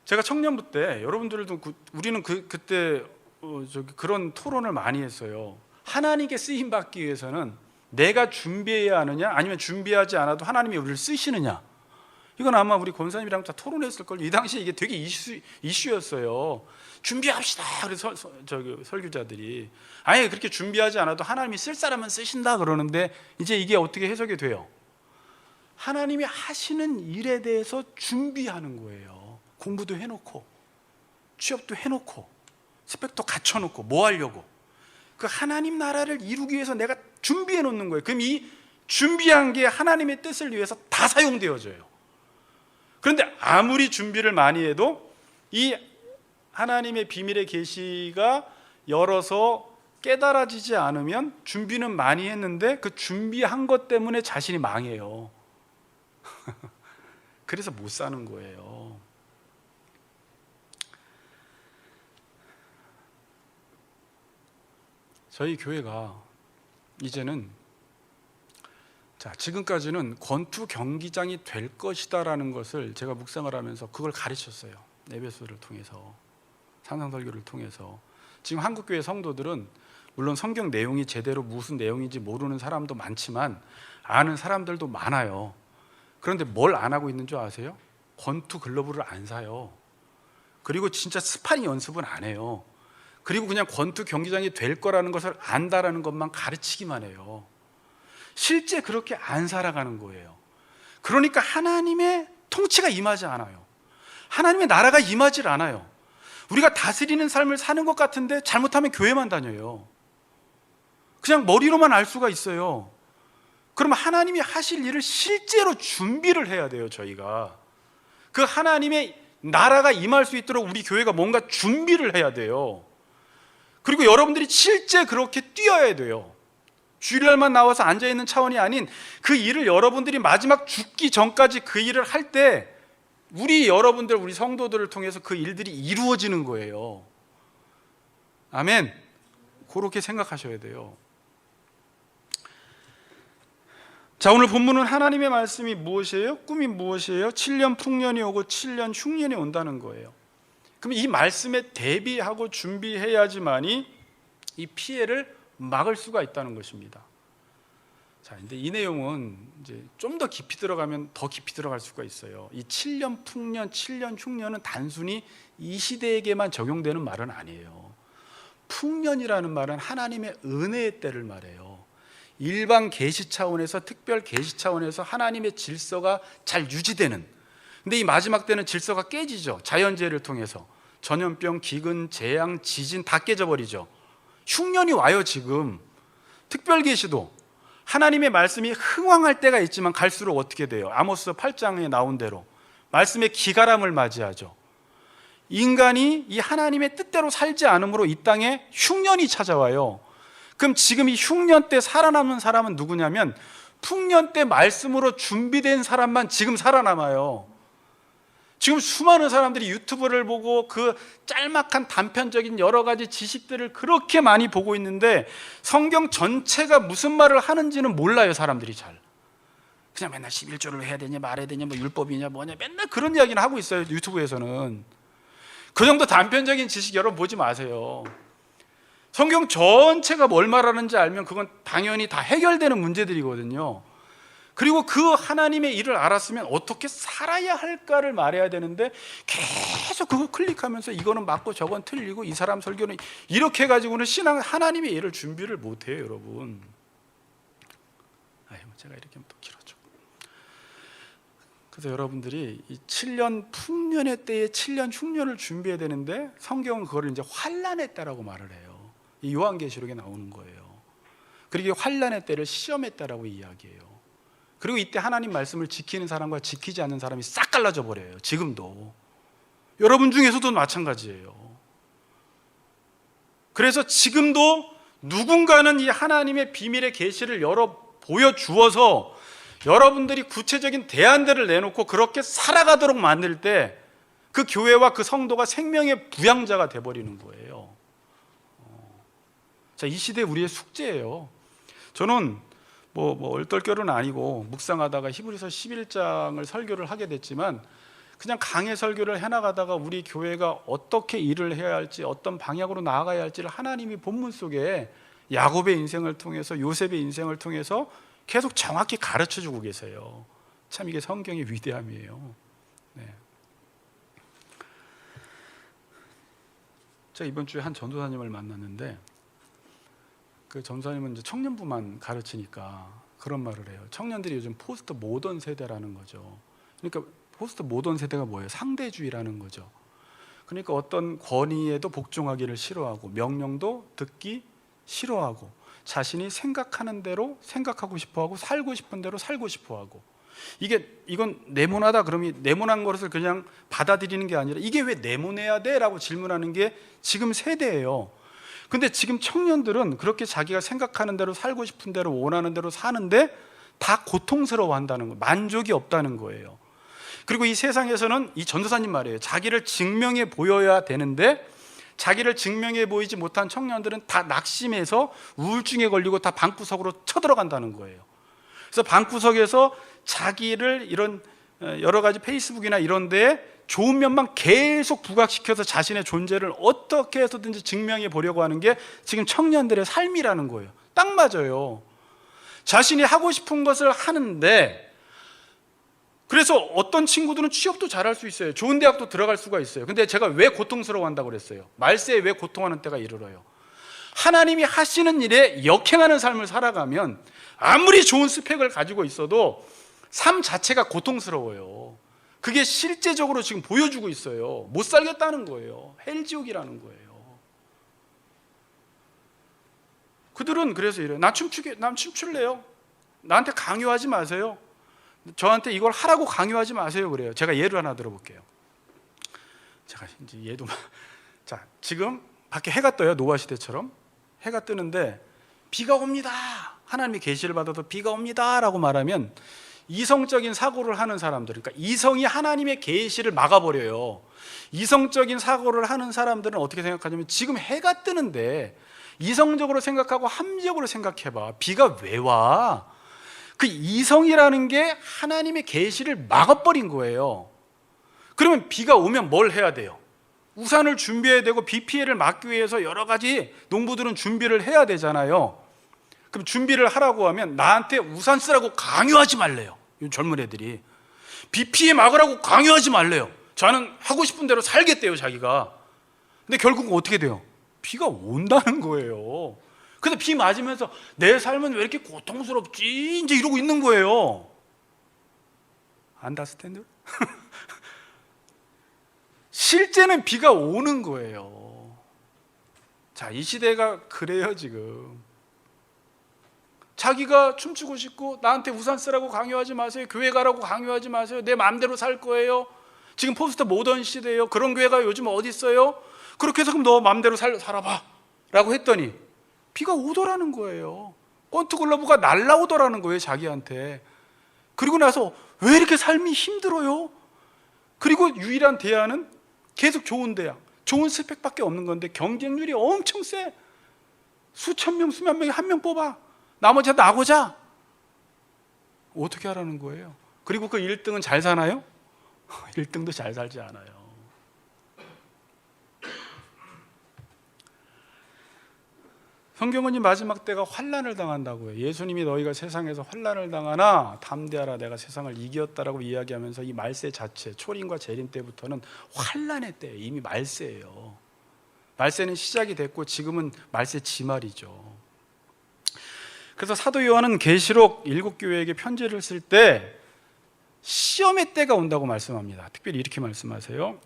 제가 청년부 때 여러분들도 우리는 그때 그런 토론을 많이 했어요. 하나님께 쓰임 받기 위해서는 내가 준비해야 하느냐 아니면 준비하지 않아도 하나님이 우리를 쓰시느냐. 이건 아마 우리 권사님이랑 다 토론했을 걸요. 이 당시에 이게 되게 이슈였어요. 준비합시다. 그래서 설교자들이 아니 그렇게 준비하지 않아도 하나님이 쓸 사람은 쓰신다 그러는데 이제 이게 어떻게 해석이 돼요? 하나님이 하시는 일에 대해서 준비하는 거예요. 공부도 해놓고 취업도 해놓고 스펙도 갖춰놓고 뭐 하려고? 그 하나님 나라를 이루기 위해서 내가 준비해 놓는 거예요. 그럼 이 준비한 게 하나님의 뜻을 위해서 다 사용되어져요. 그런데 아무리 준비를 많이 해도 이 하나님의 비밀의 계시가 열어서 깨달아지지 않으면 준비는 많이 했는데 그 준비한 것 때문에 자신이 망해요. 그래서 못 사는 거예요. 저희 교회가 이제는 지금까지는 권투 경기장이 될 것이다라는 것을 제가 묵상을 하면서 그걸 가르쳤어요. 에베소를 통해서, 상상 설교를 통해서. 지금 한국교회 성도들은 물론 성경 내용이 제대로 무슨 내용인지 모르는 사람도 많지만 아는 사람들도 많아요. 그런데 뭘 안 하고 있는 줄 아세요? 권투 글러브를 안 사요. 그리고 진짜 스파링 연습은 안 해요. 그리고 그냥 권투 경기장이 될 거라는 것을 안다라는 것만 가르치기만 해요. 실제 그렇게 안 살아가는 거예요. 그러니까 하나님의 통치가 임하지 않아요. 하나님의 나라가 임하질 않아요. 우리가 다스리는 삶을 사는 것 같은데 잘못하면 교회만 다녀요. 그냥 머리로만 알 수가 있어요. 그러면 하나님이 하실 일을 실제로 준비를 해야 돼요. 저희가 그 하나님의 나라가 임할 수 있도록 우리 교회가 뭔가 준비를 해야 돼요. 그리고 여러분들이 실제 그렇게 뛰어야 돼요. 주일날만 나와서 앉아있는 차원이 아닌 그 일을 여러분들이 마지막 죽기 전까지 그 일을 할 때 여러분들, 우리 성도들을 통해서 그 일들이 이루어지는 거예요. 아멘. 그렇게 생각하셔야 돼요. 자, 오늘 본문은 하나님의 말씀이 무엇이에요? 꿈이 무엇이에요? 7년 풍년이 오고 7년 흉년이 온다는 거예요. 그럼 이 말씀에 대비하고 준비해야지만이 이 피해를 막을 수가 있다는 것입니다. 자, 근데 이 내용은 이제 좀 더 깊이 들어가면 더 깊이 들어갈 수가 있어요. 이 7년 풍년, 7년 흉년은 단순히 이 시대에게만 적용되는 말은 아니에요. 풍년이라는 말은 하나님의 은혜의 때를 말해요. 일반 계시 차원에서, 특별 계시 차원에서 하나님의 질서가 잘 유지되는, 근데 이 마지막 때는 질서가 깨지죠. 자연재해를 통해서 전염병, 기근, 재앙, 지진 다 깨져버리죠. 흉년이 와요. 지금 특별 계시도 하나님의 말씀이 흥왕할 때가 있지만 갈수록 어떻게 돼요? 아모스 8장에 나온 대로 말씀의 기가람을 맞이하죠. 인간이 이 하나님의 뜻대로 살지 않으므로 이 땅에 흉년이 찾아와요. 그럼 지금 이 흉년 때 살아남는 사람은 누구냐면 풍년 때 말씀으로 준비된 사람만 지금 살아남아요. 지금 수많은 사람들이 유튜브를 보고 그 짤막한 단편적인 여러 가지 지식들을 그렇게 많이 보고 있는데 성경 전체가 무슨 말을 하는지는 몰라요. 사람들이 잘 그냥 맨날 11조를 해야 되냐 말해야 되냐 뭐 율법이냐 뭐냐 맨날 그런 이야기는 하고 있어요. 유튜브에서는 그 정도 단편적인 지식 여러분 보지 마세요. 성경 전체가 뭘 말하는지 알면 그건 당연히 다 해결되는 문제들이거든요. 그리고 그 하나님의 일을 알았으면 어떻게 살아야 할까를 말해야 되는데 계속 그거 클릭하면서 이거는 맞고 저건 틀리고 이 사람 설교는 이렇게 해가지고는 신앙 하나님의 일을 준비를 못해요. 여러분, 제가 이렇게 하면 또 길어져. 그래서 여러분들이 이 7년 풍년의 때에 7년 흉년을 준비해야 되는데 성경은 그걸 이제 환난의 때라고 말을 해요. 이 요한계시록에 나오는 거예요. 그리고 환난의 때를 시험의 때라고 이야기해요. 그리고 이때 하나님 말씀을 지키는 사람과 지키지 않는 사람이 싹 갈라져 버려요. 지금도 여러분 중에서도 마찬가지예요. 그래서 지금도 누군가는 이 하나님의 비밀의 계시를 보여주어서 여러분들이 구체적인 대안들을 내놓고 그렇게 살아가도록 만들 때 그 교회와 그 성도가 생명의 부양자가 돼버리는 거예요. 자, 이 시대 우리의 숙제예요. 저는 뭐 얼떨결은 아니고 묵상하다가 히브리서 11장을 설교를 하게 됐지만 그냥 강해 설교를 해나가다가 우리 교회가 어떻게 일을 해야 할지 어떤 방향으로 나아가야 할지를 하나님이 본문 속에 야곱의 인생을 통해서 요셉의 인생을 통해서 계속 정확히 가르쳐주고 계세요. 참 이게 성경의 위대함이에요. 네. 제가 이번 주에 한 전도사님을 만났는데 그 전도사님은 이제 청년부만 가르치니까 그런 말을 해요. 청년들이 요즘 포스트 모던 세대라는 거죠. 그러니까 포스트 모던 세대가 뭐예요? 상대주의라는 거죠. 그러니까 어떤 권위에도 복종하기를 싫어하고 명령도 듣기 싫어하고 자신이 생각하는 대로 생각하고 싶어하고 살고 싶은 대로 살고 싶어하고 이건 네모나다 그러면 네모난 것을 그냥 받아들이는 게 아니라 이게 왜 네모내야 돼? 라고 질문하는 게 지금 세대예요. 근데 지금 청년들은 그렇게 자기가 생각하는 대로 살고 싶은 대로 원하는 대로 사는데 다 고통스러워한다는 거예요. 만족이 없다는 거예요. 그리고 이 세상에서는 이 전도사님 말이에요. 자기를 증명해 보여야 되는데 자기를 증명해 보이지 못한 청년들은 다 낙심해서 우울증에 걸리고 다 방구석으로 쳐들어간다는 거예요. 그래서 방구석에서 자기를 이런 여러 가지 페이스북이나 이런 데에 좋은 면만 계속 부각시켜서 자신의 존재를 어떻게 해서든지 증명해 보려고 하는 게 지금 청년들의 삶이라는 거예요. 딱 맞아요. 자신이 하고 싶은 것을 하는데 그래서 어떤 친구들은 취업도 잘할 수 있어요. 좋은 대학도 들어갈 수가 있어요. 근데 제가 왜 고통스러워한다고 그랬어요? 말세에 왜 고통하는 때가 이르러요? 하나님이 하시는 일에 역행하는 삶을 살아가면 아무리 좋은 스펙을 가지고 있어도 삶 자체가 고통스러워요. 그게 실제적으로 지금 보여주고 있어요. 못 살겠다는 거예요. 헬지옥이라는 거예요. 그들은 그래서 이래요. 난 춤출래요. 나한테 강요하지 마세요. 저한테 이걸 하라고 강요하지 마세요. 그래요. 제가 예를 하나 들어볼게요. 제가 이제 예도 자, 지금 밖에 해가 떠요. 노아 시대처럼 해가 뜨는데 비가 옵니다. 하나님의 계시를 받아도 비가 옵니다라고 말하면 이성적인 사고를 하는 사람들, 그러니까 이성이 하나님의 계시를 막아버려요. 이성적인 사고를 하는 사람들은 어떻게 생각하냐면 지금 해가 뜨는데 이성적으로 생각하고 합리적으로 생각해봐. 비가 왜 와? 그 이성이라는 게 하나님의 계시를 막아버린 거예요. 그러면 비가 오면 뭘 해야 돼요? 우산을 준비해야 되고 비 피해를 막기 위해서 여러 가지 농부들은 준비를 해야 되잖아요. 그럼 준비를 하라고 하면 나한테 우산 쓰라고 강요하지 말래요. 이 젊은 애들이 비 피해 막으라고 강요하지 말래요. 저는 하고 싶은 대로 살겠대요, 자기가. 근데 결국은 어떻게 돼요? 비가 온다는 거예요. 근데 비 맞으면서 내 삶은 왜 이렇게 고통스럽지? 이제 이러고 있는 거예요. 안다스탠드? 실제는 비가 오는 거예요. 자, 이 시대가 그래요, 지금. 자기가 춤추고 싶고 나한테 우산 쓰라고 강요하지 마세요. 교회 가라고 강요하지 마세요. 내 마음대로 살 거예요. 지금 포스트 모던 시대예요. 그런 교회가 요즘 어디 있어요? 그렇게 해서 그럼 너 마음대로 살아봐 라고 했더니 비가 오더라는 거예요. 권투글러브가 날라오더라는 거예요, 자기한테. 그리고 나서 왜 이렇게 삶이 힘들어요? 그리고 유일한 대안은 계속 좋은 대학, 좋은 스펙밖에 없는 건데 경쟁률이 엄청 세. 수천 명, 수만 명에 한 명 뽑아. 나머지 다 나고자. 어떻게 하라는 거예요? 그리고 그 1등은 잘 사나요? 1등도 잘 살지 않아요. 성경은 이 마지막 때가 환난을 당한다고 해요. 예수님이 너희가 세상에서 환난을 당하나 담대하라 내가 세상을 이겼다라고 이야기하면서 이 말세 자체, 초림과 재림 때부터는 환난의 때예요. 이미 말세예요. 말세는 시작이 됐고 지금은 말세 지말이죠. 그래서 사도 요한은 계시록 7교회에게 편지를 쓸 때 시험의 때가 온다고 말씀합니다. 특별히 이렇게 말씀하세요.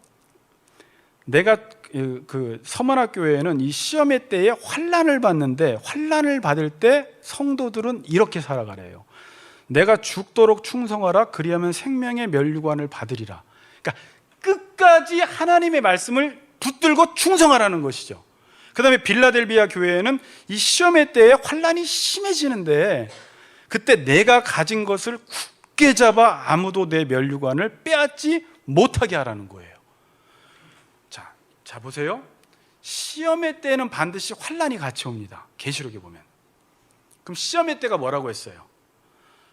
내가 그 서머나 교회에는 이 시험의 때에 환난을 받는데 환난을 받을 때 성도들은 이렇게 살아가래요. 내가 죽도록 충성하라 그리하면 생명의 면류관을 받으리라. 그러니까 끝까지 하나님의 말씀을 붙들고 충성하라는 것이죠. 그 다음에 빌라델비아 교회에는 이 시험의 때에 환난이 심해지는데 그때 내가 가진 것을 굳게 잡아 아무도 내 면류관을 빼앗지 못하게 하라는 거예요. 자 보세요. 시험의 때는 반드시 환난이 같이 옵니다. 계시록에 보면. 그럼 시험의 때가 뭐라고 했어요?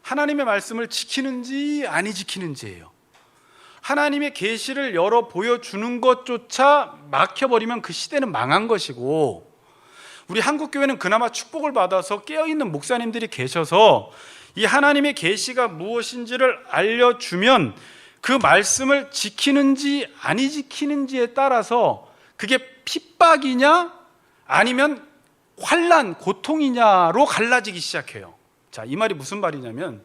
하나님의 말씀을 지키는지 아니 지키는지예요. 하나님의 계시를 열어 보여주는 것조차 막혀버리면 그 시대는 망한 것이고, 우리 한국교회는 그나마 축복을 받아서 깨어있는 목사님들이 계셔서 이 하나님의 계시가 무엇인지를 알려주면 그 말씀을 지키는지 아니 지키는지에 따라서 그게 핍박이냐 아니면 환난, 고통이냐로 갈라지기 시작해요. 자, 이 말이 무슨 말이냐면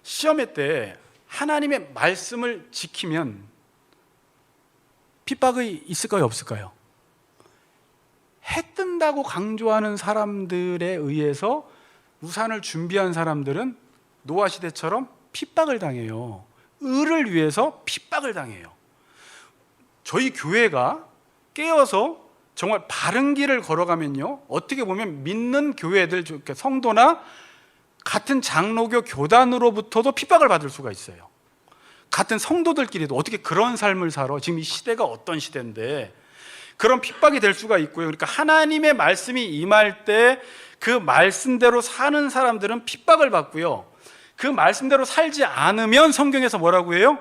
시험의 때 하나님의 말씀을 지키면 핍박이 있을까요, 없을까요? 해 뜬다고 강조하는 사람들에 의해서 우산을 준비한 사람들은 노아 시대처럼 핍박을 당해요. 의를 위해서 핍박을 당해요. 저희 교회가 깨어서 정말 바른 길을 걸어가면요, 어떻게 보면 믿는 교회들, 성도나 같은 장로교 교단으로부터도 핍박을 받을 수가 있어요. 같은 성도들끼리도 어떻게 그런 삶을 살아? 지금 이 시대가 어떤 시대인데 그런 핍박이 될 수가 있고요. 그러니까 하나님의 말씀이 임할 때 그 말씀대로 사는 사람들은 핍박을 받고요, 그 말씀대로 살지 않으면 성경에서 뭐라고 해요?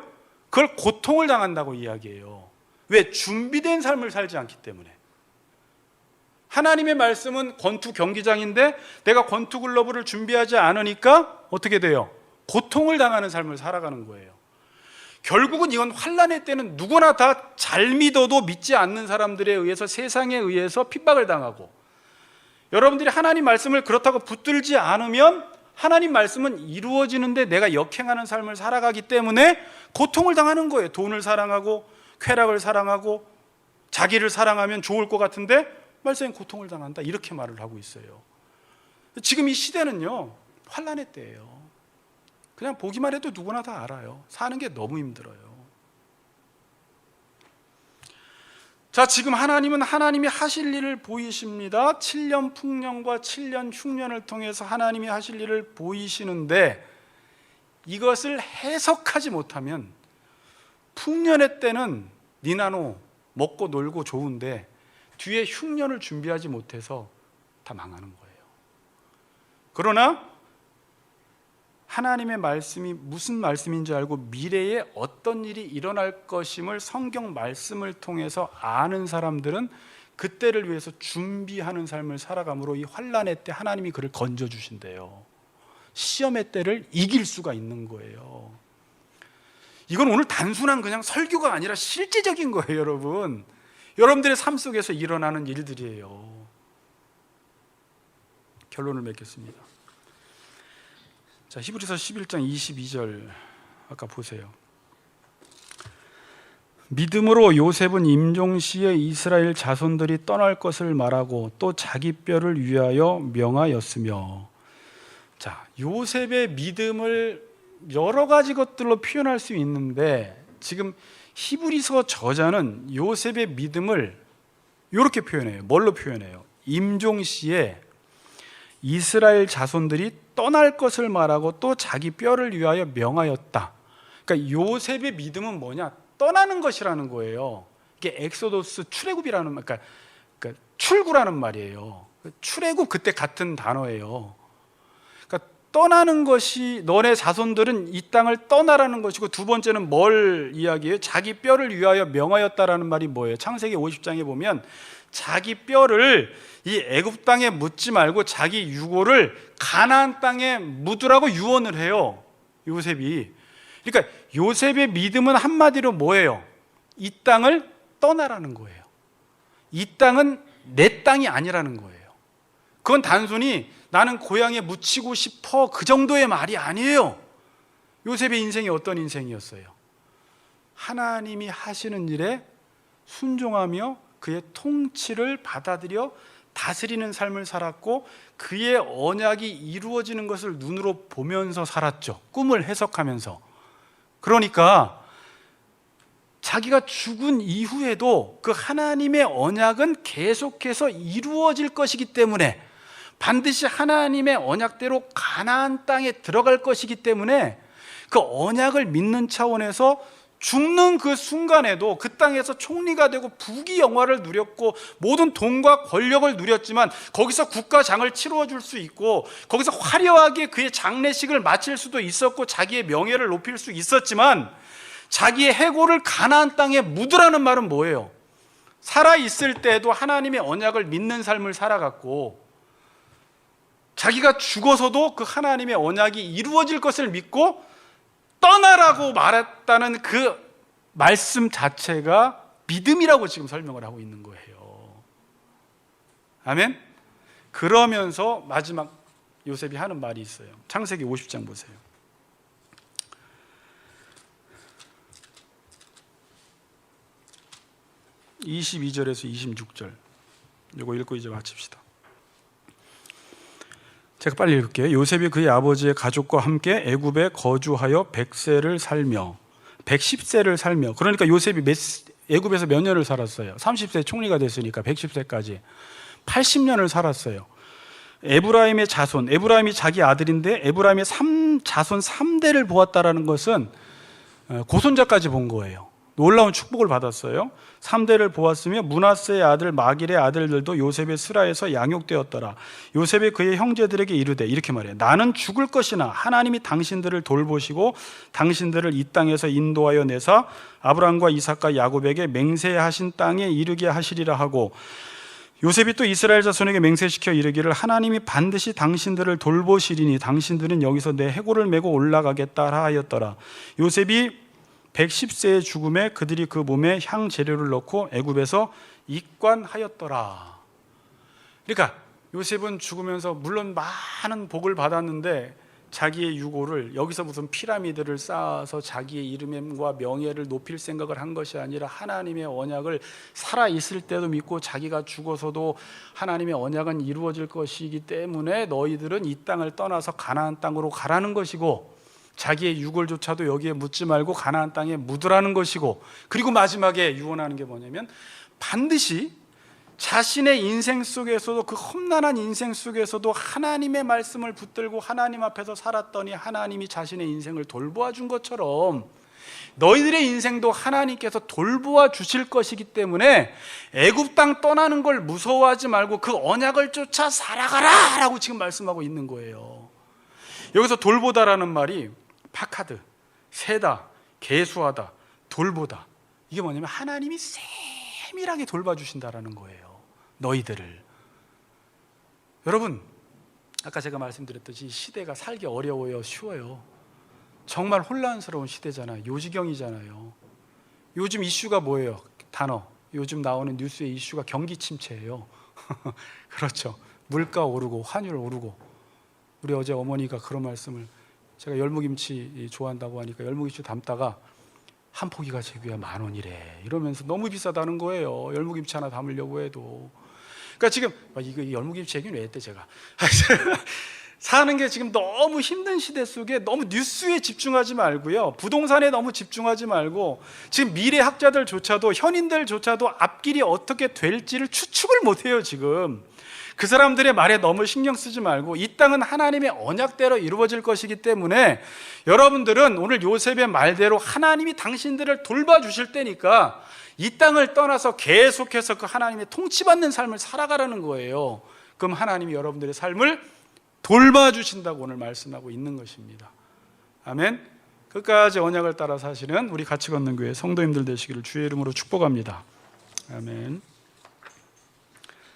그걸 고통을 당한다고 이야기해요. 왜? 준비된 삶을 살지 않기 때문에. 하나님의 말씀은 권투 경기장인데 내가 권투 글러브를 준비하지 않으니까 어떻게 돼요? 고통을 당하는 삶을 살아가는 거예요. 결국은 이건 환난의 때는 누구나 다 잘 믿어도 믿지 않는 사람들에 의해서, 세상에 의해서 핍박을 당하고, 여러분들이 하나님 말씀을 그렇다고 붙들지 않으면 하나님 말씀은 이루어지는데 내가 역행하는 삶을 살아가기 때문에 고통을 당하는 거예요. 돈을 사랑하고 쾌락을 사랑하고 자기를 사랑하면 좋을 것 같은데 말씀에 고통을 당한다, 이렇게 말을 하고 있어요. 지금 이 시대는요, 환난의 때예요. 그냥 보기만 해도 누구나 다 알아요. 사는 게 너무 힘들어요. 자, 지금 하나님은 하나님이 하실 일을 보이십니다. 7년 풍년과 7년 흉년을 통해서 하나님이 하실 일을 보이시는데 이것을 해석하지 못하면 풍년의 때는 니나노 먹고 놀고 좋은데 뒤에 흉년을 준비하지 못해서 다 망하는 거예요. 그러나 하나님의 말씀이 무슨 말씀인지 알고 미래에 어떤 일이 일어날 것임을 성경 말씀을 통해서 아는 사람들은 그때를 위해서 준비하는 삶을 살아감으로 이 환난의 때 하나님이 그를 건져주신대요. 시험의 때를 이길 수가 있는 거예요. 이건 오늘 단순한 그냥 설교가 아니라 실제적인 거예요, 여러분. 여러분들의 삶 속에서 일어나는 일들이에요. 결론을 맺겠습니다. 자, 히브리서 11장 22절 아까 보세요. 믿음으로 요셉은 임종시에 이스라엘 자손들이 떠날 것을 말하고 또 자기 뼈를 위하여 명하였으며. 자, 요셉의 믿음을 여러 가지 것들로 표현할 수 있는데 지금 히브리서 저자는 요셉의 믿음을 이렇게 표현해요. 뭘로 표현해요? 임종시에 이스라엘 자손들이 떠날 것을 말하고 또 자기 뼈를 위하여 명하였다. 그러니까 요셉의 믿음은 뭐냐? 떠나는 것이라는 거예요. 이게 엑소도스 출애굽이라는, 그러니까 출구라는 말이에요. 출애굽 그때 같은 단어예요. 그러니까 떠나는 것이, 너네 자손들은 이 땅을 떠나라는 것이고, 두 번째는 뭘 이야기해요? 자기 뼈를 위하여 명하였다라는 말이 뭐예요? 창세기 50장에 보면 자기 뼈를 이 애굽 땅에 묻지 말고 자기 유고를 가나안 땅에 묻으라고 유언을 해요, 요셉이. 그러니까 요셉의 믿음은 한마디로 뭐예요? 이 땅을 떠나라는 거예요. 이 땅은 내 땅이 아니라는 거예요. 그건 단순히 나는 고향에 묻히고 싶어 그 정도의 말이 아니에요. 요셉의 인생이 어떤 인생이었어요? 하나님이 하시는 일에 순종하며 그의 통치를 받아들여 다스리는 삶을 살았고, 그의 언약이 이루어지는 것을 눈으로 보면서 살았죠. 꿈을 해석하면서. 그러니까 자기가 죽은 이후에도 그 하나님의 언약은 계속해서 이루어질 것이기 때문에, 반드시 하나님의 언약대로 가나안 땅에 들어갈 것이기 때문에 그 언약을 믿는 차원에서 죽는 그 순간에도 그 땅에서 총리가 되고 부귀 영화를 누렸고 모든 돈과 권력을 누렸지만 거기서 국가장을 치루어 줄 수 있고 거기서 화려하게 그의 장례식을 마칠 수도 있었고 자기의 명예를 높일 수 있었지만, 자기의 해골을 가나안 땅에 묻으라는 말은 뭐예요? 살아있을 때에도 하나님의 언약을 믿는 삶을 살아갔고, 자기가 죽어서도 그 하나님의 언약이 이루어질 것을 믿고 떠나라고 말했다는 그 말씀 자체가 믿음이라고 지금 설명을 하고 있는 거예요. 아멘? 그러면서 마지막 요셉이 하는 말이 있어요. 창세기 50장 보세요. 22절에서 26절 이거 읽고 이제 마칩시다. 제가 빨리 읽을게요. 요셉이 그의 아버지의 가족과 함께 애굽에 거주하여 100세를 살며 110세를 살며, 그러니까 요셉이 애굽에서 몇 년을 살았어요? 30세 총리가 됐으니까 110세까지 80년을 살았어요. 에브라임의 자손, 에브라임이 자기 아들인데 에브라임의 자손 3대를 보았다라는 것은 고손자까지 본 거예요. 놀라운 축복을 받았어요. 3대를 보았으며 므낫세의 아들 마길의 아들들도 요셉의 스라에서 양육되었더라. 요셉이 그의 형제들에게 이르되, 이렇게 말해요. 나는 죽을 것이나 하나님이 당신들을 돌보시고 당신들을 이 땅에서 인도하여 내사 아브라함과 이삭과 야곱에게 맹세하신 땅에 이르게 하시리라 하고, 요셉이 또 이스라엘 자손에게 맹세시켜 이르기를 하나님이 반드시 당신들을 돌보시리니 당신들은 여기서 내 해골을 메고 올라가겠다 하였더라. 요셉이 110세의 죽음에 그들이 그 몸에 향 재료를 넣고 애굽에서 입관하였더라. 그러니까 요셉은 죽으면서 물론 많은 복을 받았는데 자기의 유고를 여기서 무슨 피라미드를 쌓아서 자기의 이름과 명예를 높일 생각을 한 것이 아니라 하나님의 언약을 살아있을 때도 믿고 자기가 죽어서도 하나님의 언약은 이루어질 것이기 때문에 너희들은 이 땅을 떠나서 가나안 땅으로 가라는 것이고, 자기의 유골조차도 여기에 묻지 말고 가나안 땅에 묻으라는 것이고, 그리고 마지막에 유언하는 게 뭐냐면 반드시 자신의 인생 속에서도, 그 험난한 인생 속에서도 하나님의 말씀을 붙들고 하나님 앞에서 살았더니 하나님이 자신의 인생을 돌보아 준 것처럼 너희들의 인생도 하나님께서 돌보아 주실 것이기 때문에 애굽 땅 떠나는 걸 무서워하지 말고 그 언약을 쫓아 살아가라 라고 지금 말씀하고 있는 거예요. 여기서 돌보다라는 말이 파카드, 세다, 계수하다, 돌보다, 이게 뭐냐면 하나님이 세밀하게 돌봐주신다라는 거예요, 너희들을. 여러분, 아까 제가 말씀드렸듯이 시대가 살기 어려워요, 쉬워요? 정말 혼란스러운 시대잖아요. 요지경이잖아요. 요즘 이슈가 뭐예요? 단어, 요즘 나오는 뉴스의 이슈가 경기 침체예요. 그렇죠. 물가 오르고 환율 오르고. 우리 어제 어머니가 그런 말씀을, 제가 열무김치 좋아한다고 하니까 열무김치 담다가 한 포기가 제규야 10,000원이래 이러면서 너무 비싸다는 거예요. 열무김치 하나 담으려고 해도. 그러니까 지금 이거 열무김치 얘기는 왜 했대 제가. 사는 게 지금 너무 힘든 시대 속에 너무 뉴스에 집중하지 말고요, 부동산에 너무 집중하지 말고, 지금 미래 학자들조차도, 현인들조차도 앞길이 어떻게 될지를 추측을 못해요. 지금 그 사람들의 말에 너무 신경 쓰지 말고 이 땅은 하나님의 언약대로 이루어질 것이기 때문에 여러분들은 오늘 요셉의 말대로 하나님이 당신들을 돌봐주실 때니까 이 땅을 떠나서 계속해서 그 하나님의 통치받는 삶을 살아가라는 거예요. 그럼 하나님이 여러분들의 삶을 돌봐주신다고 오늘 말씀하고 있는 것입니다. 아멘. 끝까지 언약을 따라 사시는 우리 같이 걷는 교회 성도님들 되시기를 주의 이름으로 축복합니다. 아멘.